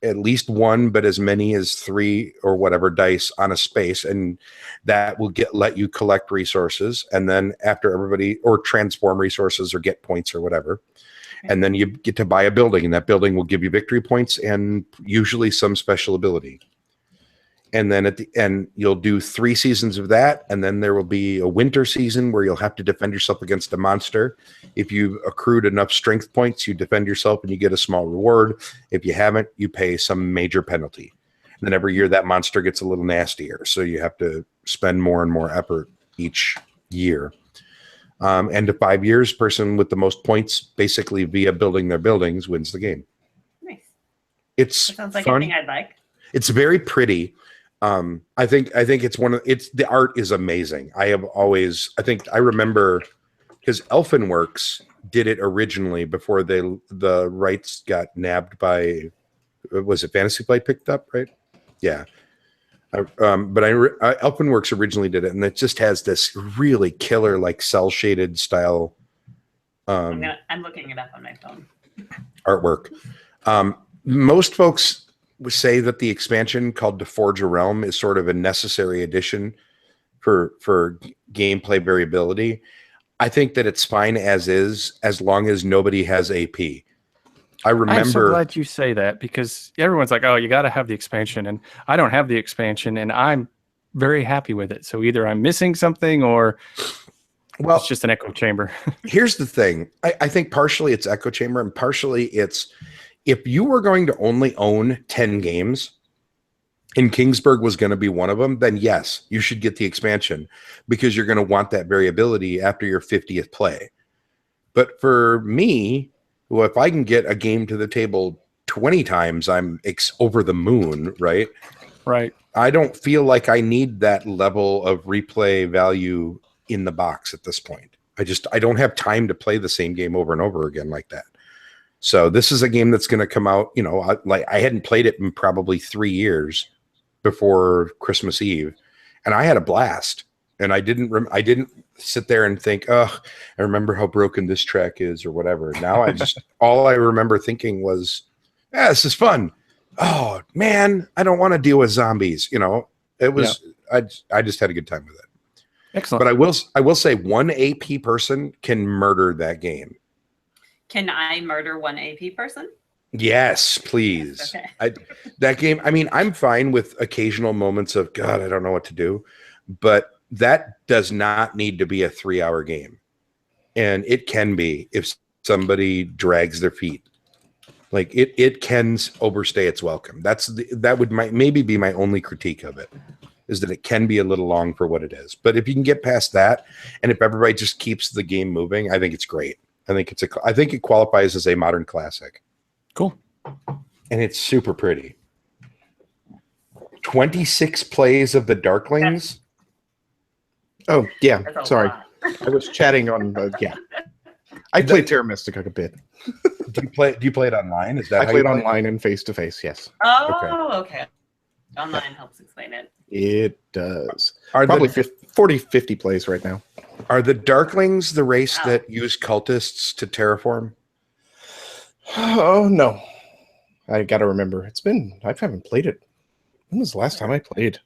at least 1, but as many as 3 or whatever dice on a space, and that will let you collect resources. And then after everybody, or transform resources or get points or whatever. And then you get to buy a building, and that building will give you victory points and usually some special ability. And then at the end, you'll do 3 seasons of that. And then there will be a winter season where you'll have to defend yourself against a monster. If you've accrued enough strength points, you defend yourself and you get a small reward. If you haven't, you pay some major penalty. And then every year that monster gets a little nastier. So you have to spend more and more effort each year. End of 5 years, person with the most points, basically via building their buildings, wins the game. Nice. That sounds like fun. Anything I'd like. It's very pretty. I think it's the art is amazing. I remember because Elfenworks did it originally before the rights got nabbed by, was it Fantasy Flight picked up, right? Yeah. But Elfenworks originally did it, and it just has this really killer, like cell shaded style. I'm looking it up on my phone. Artwork. Most folks would say that the expansion called To Forge a Realm is sort of a necessary addition for gameplay variability. I think that it's fine as is, as long as nobody has AP. I'm so glad you say that, because everyone's like, oh, you got to have the expansion, and I don't have the expansion, and I'm very happy with it. So either I'm missing something or it's just an echo chamber. Here's the thing. I think partially it's echo chamber, and partially it's, if you were going to only own 10 games and Kingsburg was going to be one of them, then yes, you should get the expansion because you're going to want that variability after your 50th play. But for me, well, if I can get a game to the table 20 times, I'm over the moon, right? Right. I don't feel like I need that level of replay value in the box at this point. I don't have time to play the same game over and over again like that. So this is a game that's going to come out, I hadn't played it in probably 3 years before Christmas Eve, and I had a blast. And I didn't sit there and think, oh, I remember how broken this track is or whatever. Now all I remember thinking was, yeah, this is fun. Oh man, I don't want to deal with zombies. It was, I just had a good time with it. Excellent. But I will say 1 AP person can murder that game. Can I murder 1 AP person? Yes, please. Okay. That game, I'm fine with occasional moments of, God, I don't know what to do. But that does not need to be a 3-hour game. And it can be if somebody drags their feet. Like it can overstay its welcome. That would maybe be my only critique of it, is that it can be a little long for what it is. But if you can get past that, and if everybody just keeps the game moving, I think it's great. I think it qualifies as a modern classic. Cool. And it's super pretty. 26 plays of the Darklings. Oh, yeah. Sorry. I was chatting on I played Terra Mystica a bit. Do you play it online? Is that I played online and face to face, yes. Oh, okay. Online helps explain it. It does. Probably 40, 50 plays right now. Are the Darklings the race that use cultists to terraform? Oh, no. I got to remember. I haven't played it. When was the last time I played?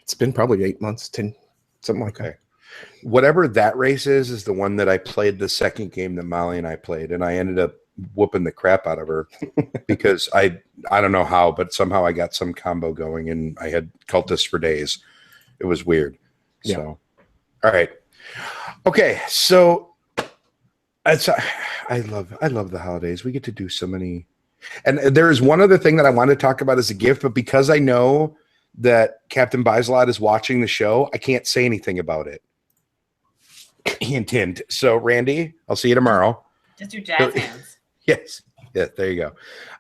It's been probably 8 months, 10, something like that. Whatever that race is the one that I played the second game that Molly and I played, and I ended up whooping the crap out of her because I don't know how, but somehow I got some combo going and I had cultists for days. It was weird. Yeah. So, all right. Okay. So I love the holidays. We get to do so many. And there is one other thing that I want to talk about as a gift, but because I know that Captain Bislot is watching the show, I can't say anything about it. Hint, hint. So, Randy, I'll see you tomorrow. Just do jazz hands. Yes. Yeah, there you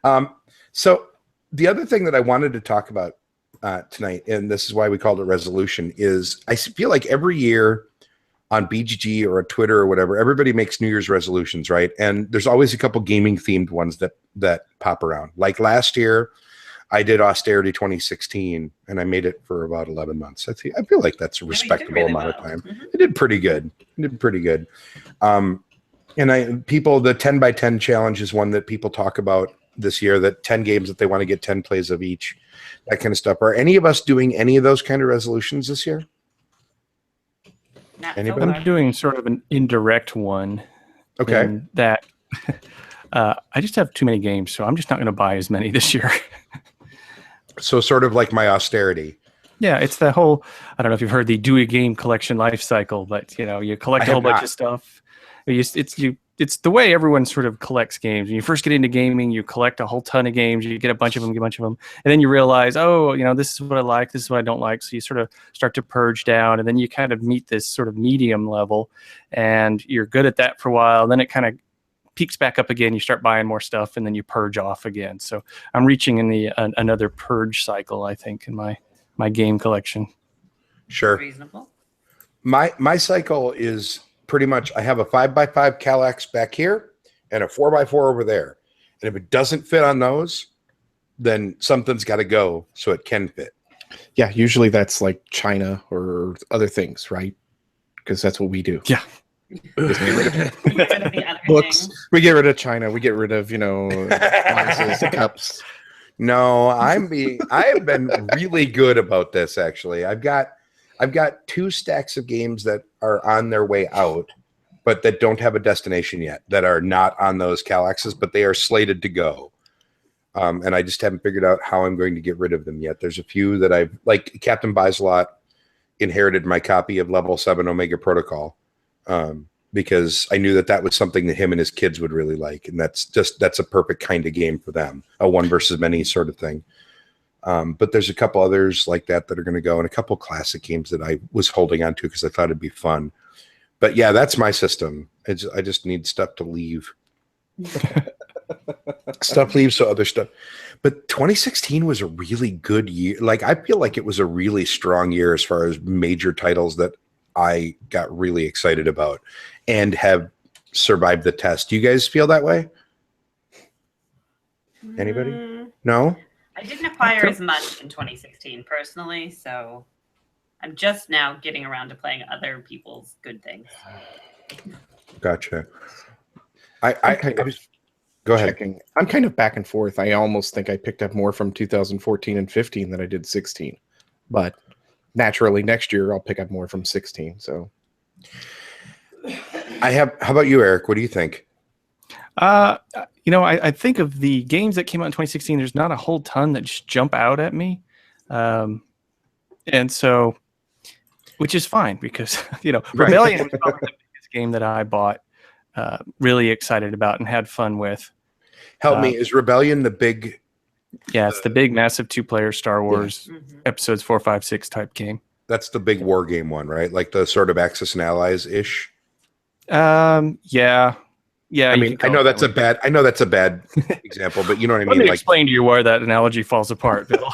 go. So, the other thing that I wanted to talk about tonight, and this is why we called it resolution, is I feel like every year on BGG or on Twitter or whatever, everybody makes New Year's resolutions, right? And there's always a couple gaming themed ones that pop around. Like last year, I did Austerity 2016, and I made it for about 11 months. I feel like that's a respectable amount of time. Mm-hmm. I did pretty good. And the 10 by 10 challenge is one that people talk about this year, that 10 games that they want to get 10 plays of each, that kind of stuff. Are any of us doing any of those kind of resolutions this year? Anybody? I'm doing sort of an indirect one. Okay. in that I just have too many games, so I'm just not going to buy as many this year. So sort of like my austerity. Yeah, it's the whole, I don't know if you've heard the Dewey game collection life cycle, but you collect a whole bunch of stuff. It's the way everyone sort of collects games. When you first get into gaming, you collect a whole ton of games, you get a bunch of them, and then you realize, this is what I like, this is what I don't like. So you sort of start to purge down, and then you kind of meet this sort of medium level, and you're good at that for a while. And then it kind of peaks back up again. You start buying more stuff, and then you purge off again. So I'm reaching in another purge cycle, I think, in my game collection. Sure. Reasonable. My cycle is pretty much, I have a 5x5 Kallax back here and a 4x4 over there. And if it doesn't fit on those, then something's got to go so it can fit. Yeah, usually that's like China or other things, right? Because that's what we do. Yeah. Just get rid of The other books. thing. We get rid of China. We get rid of, glasses, cups. No, I have been really good about this, actually. I've got 2 stacks of games that are on their way out, but that don't have a destination yet, that are not on those Kallaxes, but they are slated to go. And I just haven't figured out how I'm going to get rid of them yet. There's a few that like Captain Bislot inherited my copy of Level 7 Omega Protocol, because I knew that was something that him and his kids would really like. And that's a perfect kind of game for them, a one versus many sort of thing. But there's a couple others like that are going to go, and a couple classic games that I was holding on to because I thought it'd be fun. But yeah, that's my system. I just need stuff to leave. Stuff leaves, so other stuff. But 2016 was a really good year. Like, I feel like it was a really strong year as far as major titles that I got really excited about and have survived the test. Do you guys feel that way? Anybody? No? I didn't acquire as much in 2016 personally, so I'm just now getting around to playing other people's good things. Gotcha. Go ahead. Checking. I'm kind of back and forth. I almost think I picked up more from 2014 and 15 than I did 16. But naturally, next year I'll pick up more from 16. So how about you, Eric? What do you think? I think of the games that came out in 2016, there's not a whole ton that just jump out at me. And so, which is fine because, Rebellion was probably the biggest game that I bought, really excited about and had fun with. Help me. Is Rebellion the big... Yeah, it's the big, massive 2-player Star Wars episodes 4, 5, 6 type game. That's the big war game one, right? Like the sort of Axis and Allies-ish? Yeah. Yeah, I mean, I know that's a bad example, but you know what I mean. Let me explain to you where that analogy falls apart, Bill.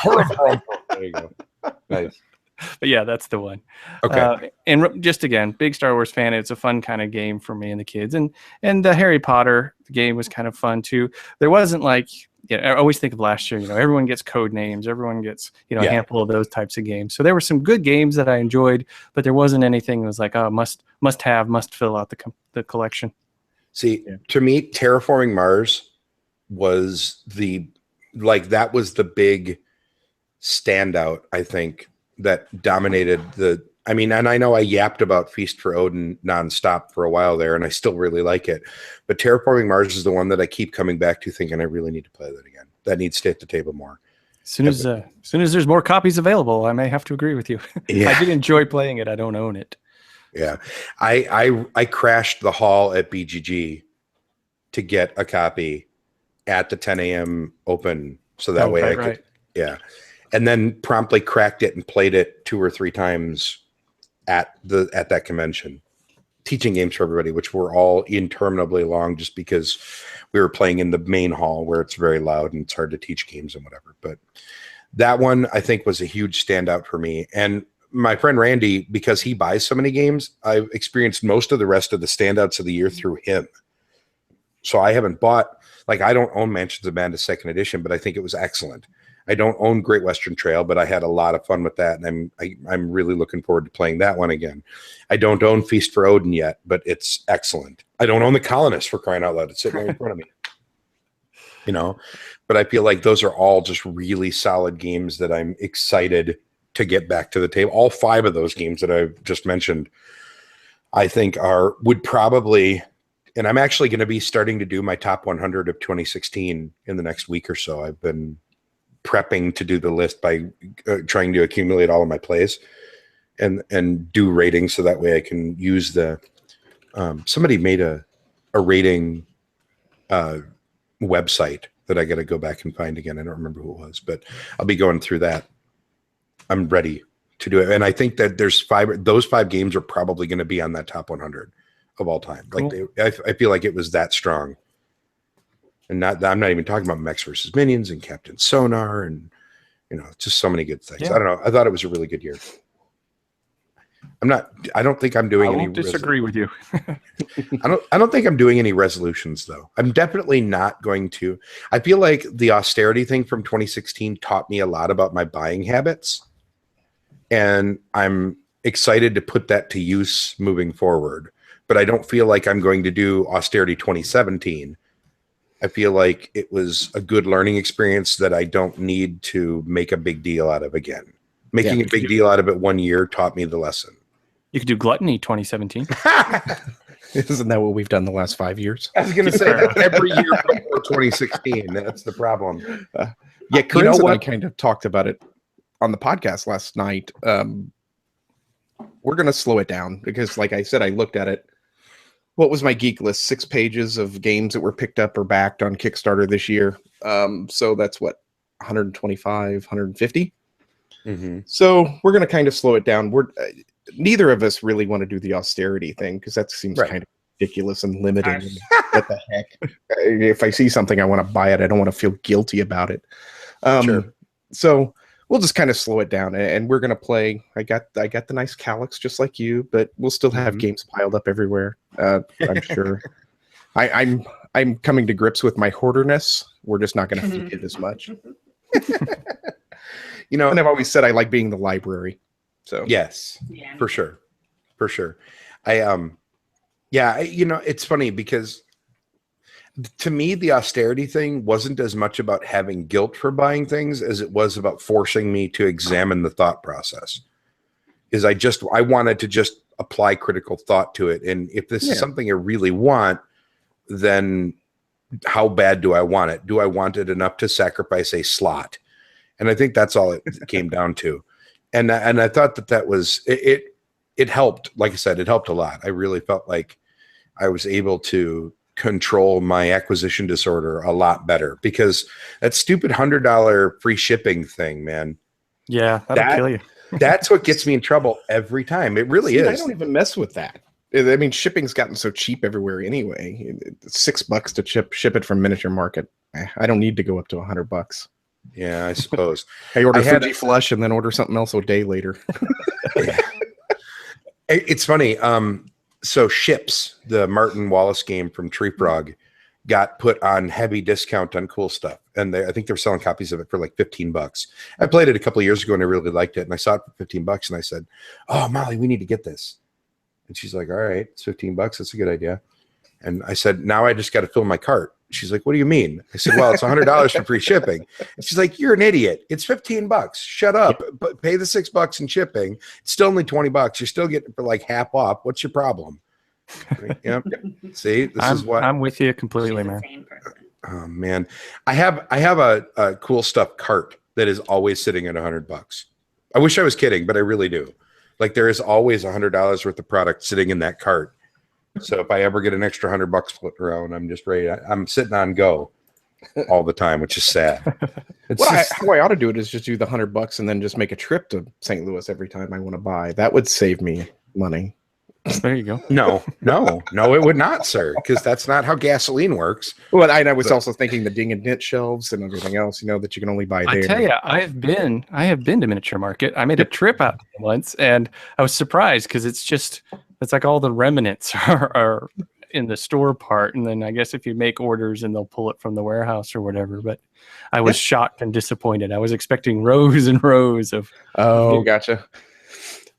There you go. Nice. But yeah, that's the one. Okay. And just again, big Star Wars fan. It's a fun kind of game for me and the kids. And the Harry Potter game was kind of fun too. There wasn't like, I always think of last year, everyone gets code names, everyone gets, a handful of those types of games. So there were some good games that I enjoyed, but there wasn't anything that was like, must fill out the collection. See, to me, Terraforming Mars was that was the big standout, I think, that dominated the I mean, and I know I yapped about Feast for Odin nonstop for a while there, and I still really like it. But Terraforming Mars is the one that I keep coming back to, thinking I really need to play that again. That needs to hit the table more. As soon as there's more copies available, I may have to agree with you. Yeah. I did enjoy playing it. I don't own it. Yeah, I crashed the hall at BGG to get a copy at the 10 a.m. open, so that way I could. Yeah, and then promptly cracked it and played it 2 or 3 times at that convention, teaching games for everybody, which were all interminably long, just because we were playing in the main hall where it's very loud and it's hard to teach games and whatever. But that one I think was a huge standout for me. And my friend Randy, because he buys so many games, I've experienced most of the rest of the standouts of the year through him. So I haven't bought, like, I don't own Mansions of Madness 2nd edition, but I think it was excellent. I don't own Great Western Trail, but I had a lot of fun with that, and I'm really looking forward to playing that one again. I don't own Feast for Odin yet, but it's excellent. I don't own The Colonist, for crying out loud. It's sitting right in front of me. You know, but I feel like those are all just really solid games that I'm excited to get back to the table. All 5 of those games that I've just mentioned, I think would probably, and I'm actually going to be starting to do my top 100 of 2016 in the next week or so. I've been prepping to do the list by trying to accumulate all of my plays and do ratings, so that way I can use the somebody made a rating website that I got to go back and find again. I don't remember who it was, but I'll be going through that. I'm ready to do it, and I think that those 5 games are probably going to be on that top 100 of all time. Cool. Like I feel like it was that strong. And I'm not even talking about Mechs versus Minions and Captain Sonar and, you know, just so many good things. Yeah. I don't know. I thought it was a really good year. I don't think I'm doing any. I won't disagree with you. I don't think I'm doing any resolutions, though. I'm definitely not going to. I feel like the austerity thing from 2016 taught me a lot about my buying habits. And I'm excited to put that to use moving forward. But I don't feel like I'm going to do austerity 2017. I feel like it was a good learning experience that I don't need to make a big deal out of again. Making a big deal out of it 1 year taught me the lesson. You could do Gluttony 2017. Isn't that what we've done the last 5 years? I was going to say that every year before 2016. That's the problem. Yeah, Corinne and I kind of talked about it on the podcast last night. We're going to slow it down because, like I said, I looked at it. What was my geek list? 6 pages of games that were picked up or backed on Kickstarter this year. So that's what, 125, 150? Mm-hmm. So we're going to kind of slow it down. Neither of us really want to do the austerity thing because that seems kind of ridiculous and limiting. What the heck? If I see something, I want to buy it. I don't want to feel guilty about it. Sure. So we'll just kind of slow it down, and we're gonna play. I got the nice Calyx just like you, but we'll still have games piled up everywhere. I'm sure. I'm coming to grips with my hoarderness. We're just not gonna feed it as much. You know, and I've always said I like being the library. So yes, for sure. You know, it's funny because to me, the austerity thing wasn't as much about having guilt for buying things as it was about forcing me to examine the thought process. I wanted to just apply critical thought to it. And if this is something I really want, then how bad do I want it? Do I want it enough to sacrifice a slot? And I think that's all it came down to. And I thought that was, it helped. Like I said, it helped a lot. I really felt like I was able to control my acquisition disorder a lot better because that stupid $100 free shipping thing, man. Yeah, that'll kill you. That's what gets me in trouble every time. It really is. I don't even mess with that. I mean, shipping's gotten so cheap everywhere anyway. It's $6 to ship it from Miniature Market. I don't need to go up to $100. Yeah, I suppose. I order Fuji Flush and then order something else a day later. It's funny. So Ships, the Martin Wallace game from Tree Frog, got put on heavy discount on Cool Stuff. And I think they're selling copies of it for like $15. I played it a couple of years ago and I really liked it. And I saw it for $15 and I said, "Oh, Molly, we need to get this." And she's like, "All right, it's $15. That's a good idea." And I said, "Now I just got to fill my cart." She's like, what do you mean? I said, well, it's $100 for free shipping. And she's like, you're an idiot. It's $15. Shut up. But pay the $6 in shipping. It's still only $20. You're still getting it for like half off. What's your problem? Yep. See, is what I'm with you completely, She's a man. sane person. Oh man, I have a cool stuff cart that is always sitting at $100. I wish I was kidding, but I really do. Like there is always $100 worth of product sitting in that cart. So if I ever get an extra $100 floating around, I'm just ready. I'm sitting on go all the time, which is sad. How I ought to do it is just do the $100 and then just make a trip to St. Louis every time I want to buy. That would save me money. There you go. No, it would not, sir, because that's not how gasoline works. Well, I was also thinking the ding and dent shelves and everything else, that you can only buy there. I tell you, I have been to Miniature Market. I made a trip out there once, and I was surprised because it's like all the remnants are in the store part, and then I guess if you make orders and they'll pull it from the warehouse or whatever. But I was shocked and disappointed. I was expecting rows and rows of. Oh, gotcha.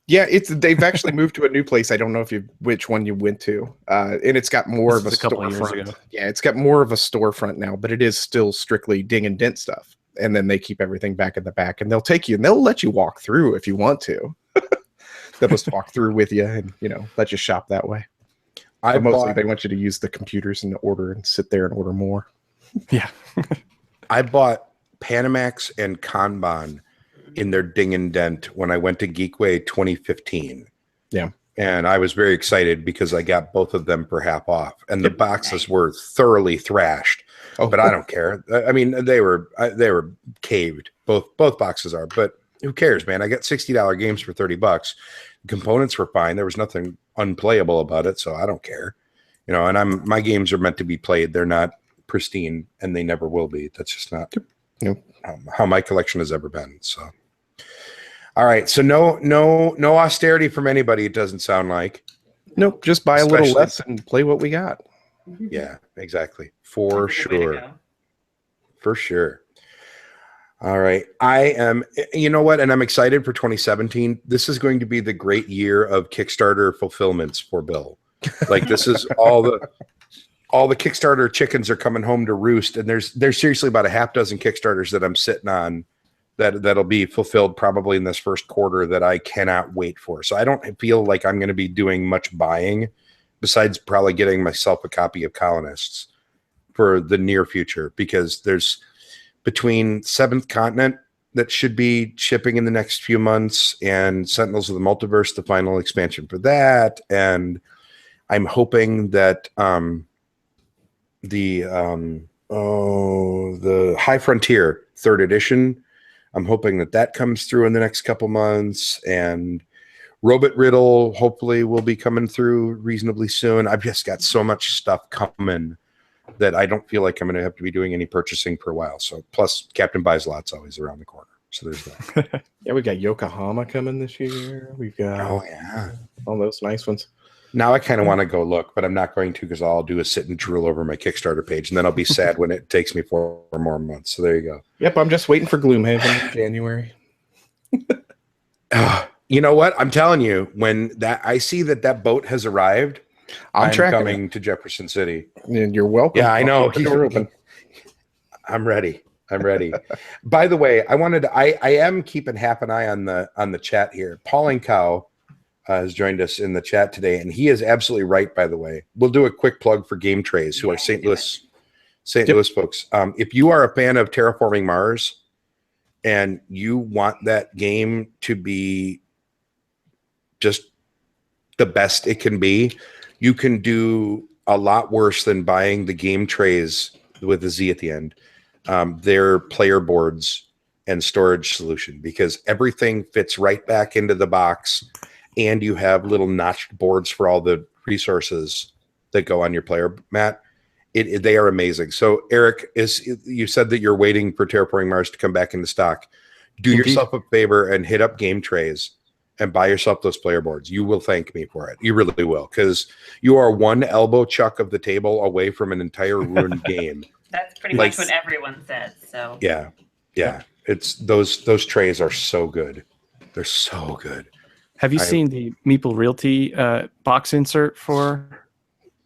Yeah, they've actually moved to a new place. I don't know which one you went to, and it's got more of a couple of years storefront. ago. Yeah, it's got more of a storefront now, but it is still strictly ding and dent stuff. And then they keep everything back in the back, and they'll let you walk through if you want to. They'll just walk through with you, and let you shop that way. Mostly they want you to use the computers and order and sit there and order more. Yeah, I bought Panamax and Kanban in their ding and dent when I went to Geekway 2015. Yeah. And I was very excited because I got both of them for half off, and the boxes were thoroughly thrashed. Oh, but I don't care. I mean, they were caved. Both boxes are, but who cares, man? I got $60 games for $30. Components were fine. There was nothing unplayable about it, so I don't care. And my games are meant to be played. They're not pristine, and they never will be. That's just not how my collection has ever been. So, all right. So no austerity from anybody. It doesn't sound like. Nope. Just buy a little less and play what we got. Yeah, exactly. For sure. For sure. All right. I am, you know what? And I'm excited for 2017. This is going to be the great year of Kickstarter fulfillments for Bill. Like this is all the Kickstarter chickens are coming home to roost. And there's seriously about a half dozen Kickstarters that I'm sitting on that'll be fulfilled probably in this first quarter that I cannot wait for. So I don't feel like I'm going to be doing much buying besides probably getting myself a copy of Colonists for the near future, because there's between Seventh Continent that should be shipping in the next few months and Sentinels of the Multiverse, the final expansion for that. And I'm hoping that the High Frontier 3rd edition, I'm hoping that comes through in the next couple months, and Robot Riddle hopefully will be coming through reasonably soon. I've just got so much stuff coming that I don't feel like I'm going to have to be doing any purchasing for a while. So plus Captain Buys Lot's always around the corner. So there's that. Yeah, we got Yokohama coming this year. We've got all those nice ones. Now I kind of want to go look, but I'm not going to, because all I'll do is sit and drool over my Kickstarter page, and then I'll be sad when it takes me 4 more months. So there you go. Yep, I'm just waiting for Gloomhaven in January. You know what? I'm telling you, when I see that boat has arrived, I'm coming to Jefferson City. And you're welcome. Yeah, I know. Open. I'm ready. By the way, I am keeping half an eye on the chat here. Pauling Cow has joined us in the chat today, and he is absolutely right. By the way, we'll do a quick plug for Game Trays, who are St. Louis folks. If you are a fan of Terraforming Mars and you want that game to be just the best it can be, you can do a lot worse than buying the Game Trays with a Z at the end. Their player boards and storage solution, because everything fits right back into the box, and you have little notched boards for all the resources that go on your player mat. They are amazing. So Erik, you said that you're waiting for Terraforming Mars to come back into stock. Do yourself a favor and hit up Game Trays and buy yourself those player boards. You will thank me for it. You really will, because you are one elbow chuck of the table away from an entire ruined game. That's pretty much what everyone says. So yeah. It's those trays are so good. They're so good. Have you seen the Meeple Realty box insert for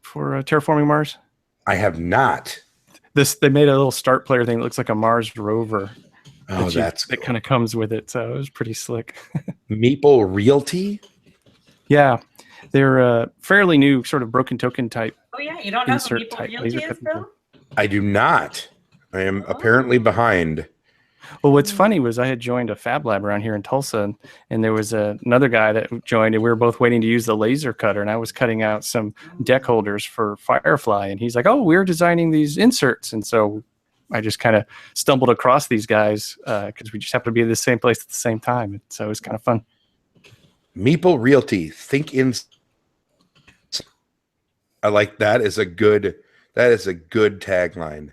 Terraforming Mars? I have not. They made a little start player thing that looks like a Mars rover. Oh, that's that kind of comes with it. So it was pretty slick. Meeple Realty. Yeah, they're fairly new, sort of broken token type. Oh yeah, you don't know who Insert People type Realty laser is, cutting Bill? I do not. I am apparently behind. Well, what's funny was I had joined a Fab Lab around here in Tulsa, and there was another guy that joined, and we were both waiting to use the laser cutter, and I was cutting out some deck holders for Firefly, and he's like, "Oh, we're designing these inserts," and so I just kind of stumbled across these guys because we just happened to be in the same place at the same time, and so it was kind of fun. Meeple Realty. Think in. I like that. Is a good tagline.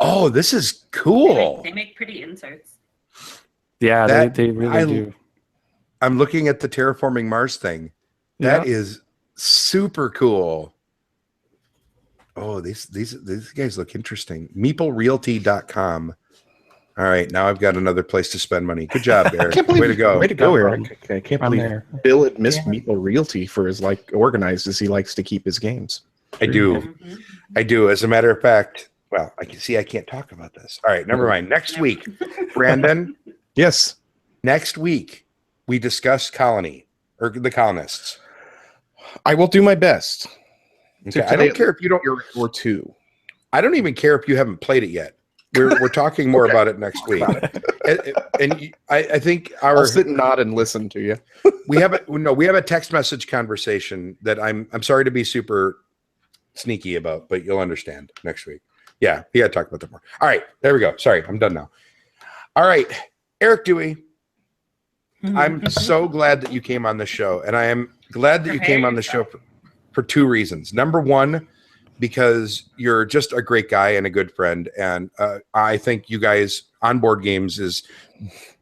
Oh, this is cool. They make pretty inserts. Yeah, they really do. I'm looking at the Terraforming Mars thing. That is super cool. Oh, these guys look interesting. MeepleRealty.com. All right, now I've got another place to spend money. Good job, Erik. Way to go. Way to go, Erik. I can't believe there. Bill had missed Meeple Realty for as organized as he likes to keep his games. I do. I do. As a matter of fact, well, I can't talk about this. All right, never mind. Next week, Brandon. Yes. Next week, we discuss Colony or the Colonists. I will do my best. Okay. I don't care if you don't. Or two. I don't even care if you haven't played it yet. We're talking more about it next week. And I think I'll sit and nod and listen to you. we have a text message conversation that I'm sorry to be super sneaky about, but you'll understand next week. Yeah, we got to talk about that more. All right, there we go. Sorry, I'm done now. All right, Erik Dewey, I'm so glad that you came on the show, and I am glad that you came on the show for two reasons. Number one, because you're just a great guy and a good friend, and I think you guys on Board Games is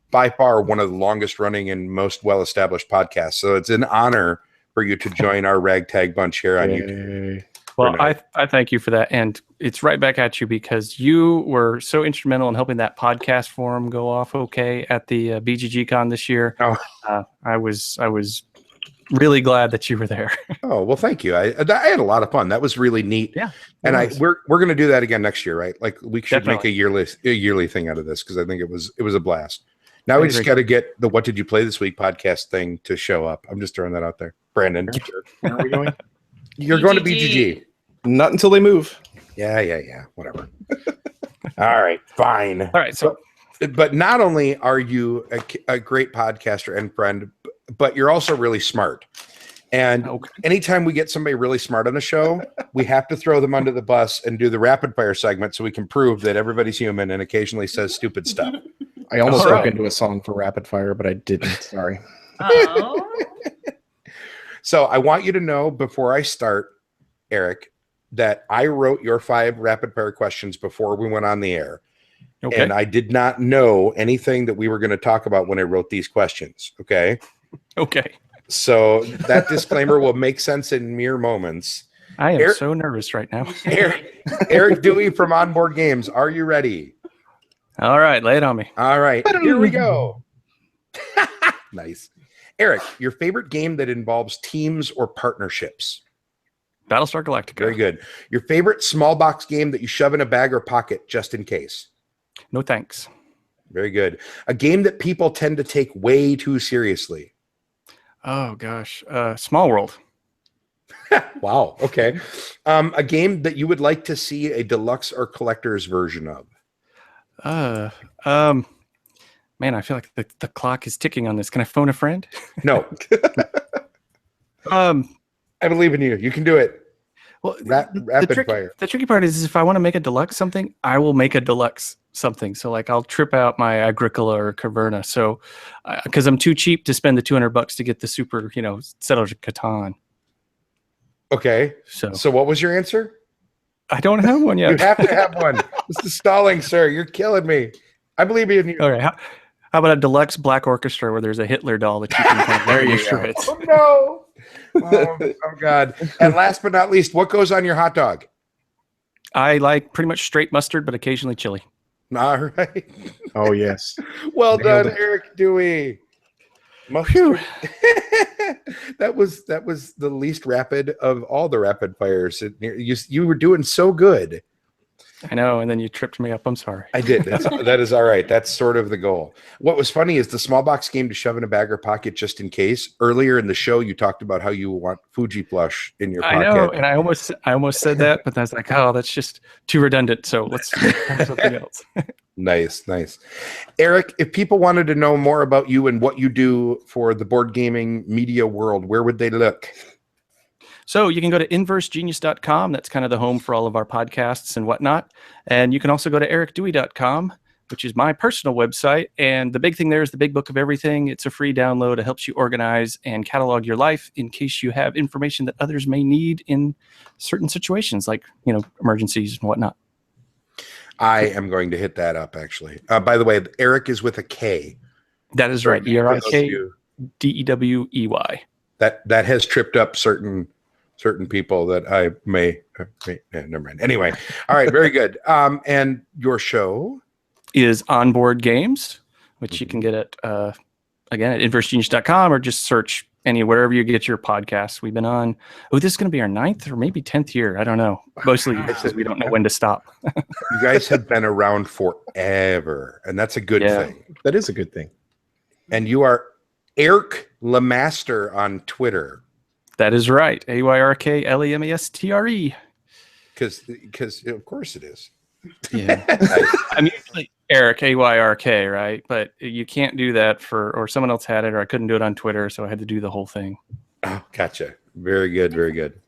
by far one of the longest running and most well-established podcasts. So it's an honor for you to join our ragtag bunch here on YouTube. Well, I thank you for that. And it's right back at you because you were so instrumental in helping that podcast forum go off okay at the BGG Con this year. Oh. I was really glad that you were there. Oh, well, thank you. I had a lot of fun. That was really neat. Yeah. And we're going to do that again next year, right? Like we should Definitely. make a yearly thing out of this because I think it was a blast. Now we just got to get the What Did You Play This Week podcast thing to show up. I'm just throwing that out there. Brandon. Where are we going? You're going to BGG. Not until they move. Yeah. Whatever. All right, fine. All right. So, but not only are you a great podcaster and friend, but you're also really smart. And anytime we get somebody really smart on the show, we have to throw them under the bus and do the rapid fire segment so we can prove that everybody's human and occasionally says stupid stuff. I almost broke into a song for rapid fire, but I didn't. Sorry. Oh. So I want you to know before I start, Erik, that I wrote your 5 rapid fire questions before we went on the air. okay. And I did not know anything that we were going to talk about when I wrote these questions. Okay. Okay. So that disclaimer will make sense in mere moments. I am so nervous right now. Erik Dewey from Onboard Games. Are you ready? All right. Lay it on me. All right. Here we go. Nice. Erik, your favorite game that involves teams or partnerships? Battlestar Galactica. Very good. Your favorite small box game that you shove in a bag or pocket just in case? No thanks. Very good. A game that people tend to take way too seriously? Oh, gosh. Small World. Wow. Okay. A game that you would like to see a deluxe or collector's version of? Man, I feel like the clock is ticking on this. Can I phone a friend? No. I believe in you. You can do it. Well, Rapid fire. The tricky part is if I want to make a deluxe something, I will make a deluxe something. So like I'll trip out my Agricola or Caverna. So because I'm too cheap to spend the $200 to get the super, Settlers of Catan. Okay. So what was your answer? I don't have one yet. You have to have one. This is stalling, sir. You're killing me. I believe in you. All right. How about a deluxe Black Orchestra where there's a Hitler doll that you can kind of There you shreds? Oh, no. Oh, God. And last but not least, what goes on your hot dog? I like pretty much straight mustard, but occasionally chili. All right. Oh, yes. Well Nailed done, it. Erik Dewey. Mustard. That was the least rapid of all the rapid fires. You were doing so good. I know, and then you tripped me up. I'm sorry. I did. That is all right. That's sort of the goal. What was funny is the small box game to shove in a bag or pocket just in case. Earlier in the show, you talked about how you want Fuji Flush in your pocket. I know, and I almost said that, but I was like, oh, that's just too redundant. So let's have something else. Nice. Erik, if people wanted to know more about you and what you do for the board gaming media world, where would they look? So you can go to inversegenius.com. That's kind of the home for all of our podcasts and whatnot. And you can also go to ericdewey.com, which is my personal website. And the big thing there is the Big Book of Everything. It's a free download. It helps you organize and catalog your life in case you have information that others may need in certain situations, like, emergencies and whatnot. I am going to hit that up, actually. By the way, Erik is with a K. That is right. ERIKDEWEY. That has tripped up certain people that I may never mind. Anyway, all right, very good. And your show is Onboard Games, which you can get at again at inversegenius.com, or just search wherever you get your podcasts. We've been on. This is going to be our 9th or maybe 10th year. I don't know. Mostly because we don't know when to stop. You guys have been around forever, and that's a good thing. That is a good thing. And you are Erik Lemastre on Twitter. That is right. AYRKLEMASTRE. Because of course it is. Yeah. I'm usually Erik, AYRK, right? But you can't do that or someone else had it, or I couldn't do it on Twitter, so I had to do the whole thing. Oh, gotcha. Very good. Very good.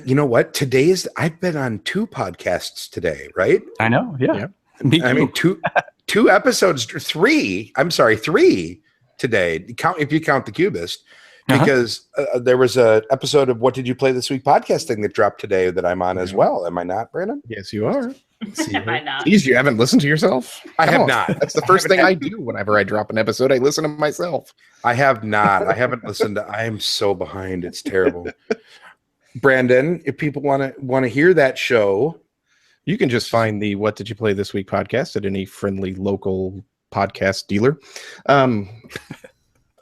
You know what? I've been on 2 podcasts today, right? I know. Yeah. Me too. I mean, two episodes, 3. I'm sorry, 3 today. If you count the Cubist. Because there was a episode of What Did You Play This Week podcasting that dropped today that I'm on as well. Am I not, Brandon? Yes, you are. Am I not? Geez, you haven't listened to yourself? I have not. That's the first thing I do whenever I drop an episode. I listen to myself. I have not. I haven't listened to. I am so behind. It's terrible. Brandon, if people want to hear that show, you can just find the What Did You Play This Week podcast at any friendly local podcast dealer.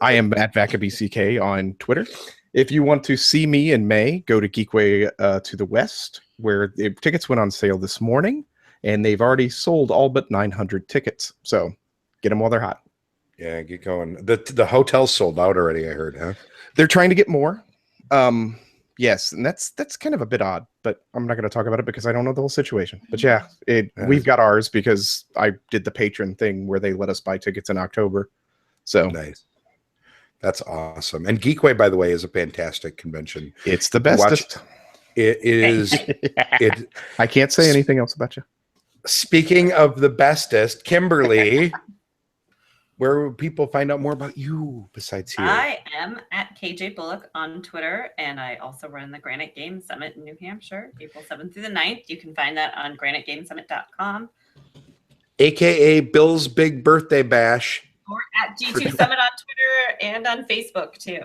I am at VacaBCK on Twitter. If you want to see me in May, go to Geekway to the West, where the tickets went on sale this morning, and they've already sold all but 900 tickets. So get them while they're hot. Yeah, get going. The hotel's sold out already, I heard, huh? They're trying to get more. Yes, and that's kind of a bit odd, but I'm not going to talk about it because I don't know the whole situation. But yeah, we've got ours because I did the patron thing where they let us buy tickets in October. So nice. That's awesome. And Geekway, by the way, is a fantastic convention. It's the bestest. It is. I can't say anything else about you. Speaking of the bestest, Kimberly, where will people find out more about you besides here? I am at KJ Bullock on Twitter, and I also run the Granite Game Summit in New Hampshire, April 7th through the 9th. You can find that on granitegamesummit.com. AKA Bill's Big Birthday Bash. Or at G2 Summit on Twitter and on Facebook too.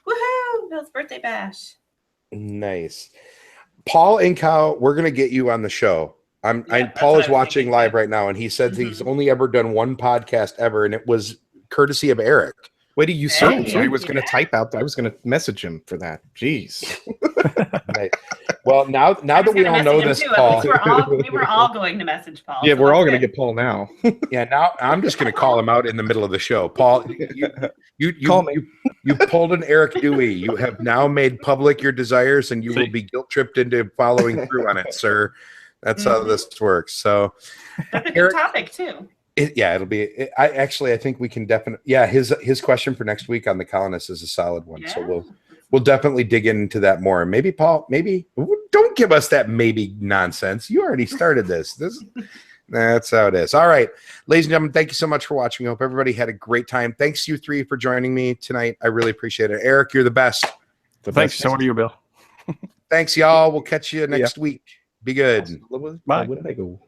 Woohoo! Bill's Birthday Bash. Nice. Paul Incow, we're gonna get you on the show. Paul is watching live right now, and he said he's only ever done one podcast ever, and it was courtesy of Erik. Wait, you search? I was going to type out. I was going to message him for that. Jeez. Right. Well, now that we all know this, Paul, we were all going to message Paul. Yeah, we're all going to get Paul now. Yeah, now I'm just going to call him out in the middle of the show. Paul, you call me. You pulled an Erik Dewey. You have now made public your desires, and you will be guilt tripped into following through on it, sir. That's how this works. So, that's a good topic too. It'll be. I think we can definitely. Yeah, his question for next week on the colonists is a solid one. Yeah. So we'll definitely dig into that more. Maybe Paul. Maybe don't give us that maybe nonsense. You already started this. That's how it is. All right, ladies and gentlemen, thank you so much for watching. I hope everybody had a great time. Thanks you 3 for joining me tonight. I really appreciate it. Erik, you're the best. Thanks. So are you, Bill. Thanks, y'all. We'll catch you next week. Be good. Bye. Where did I go?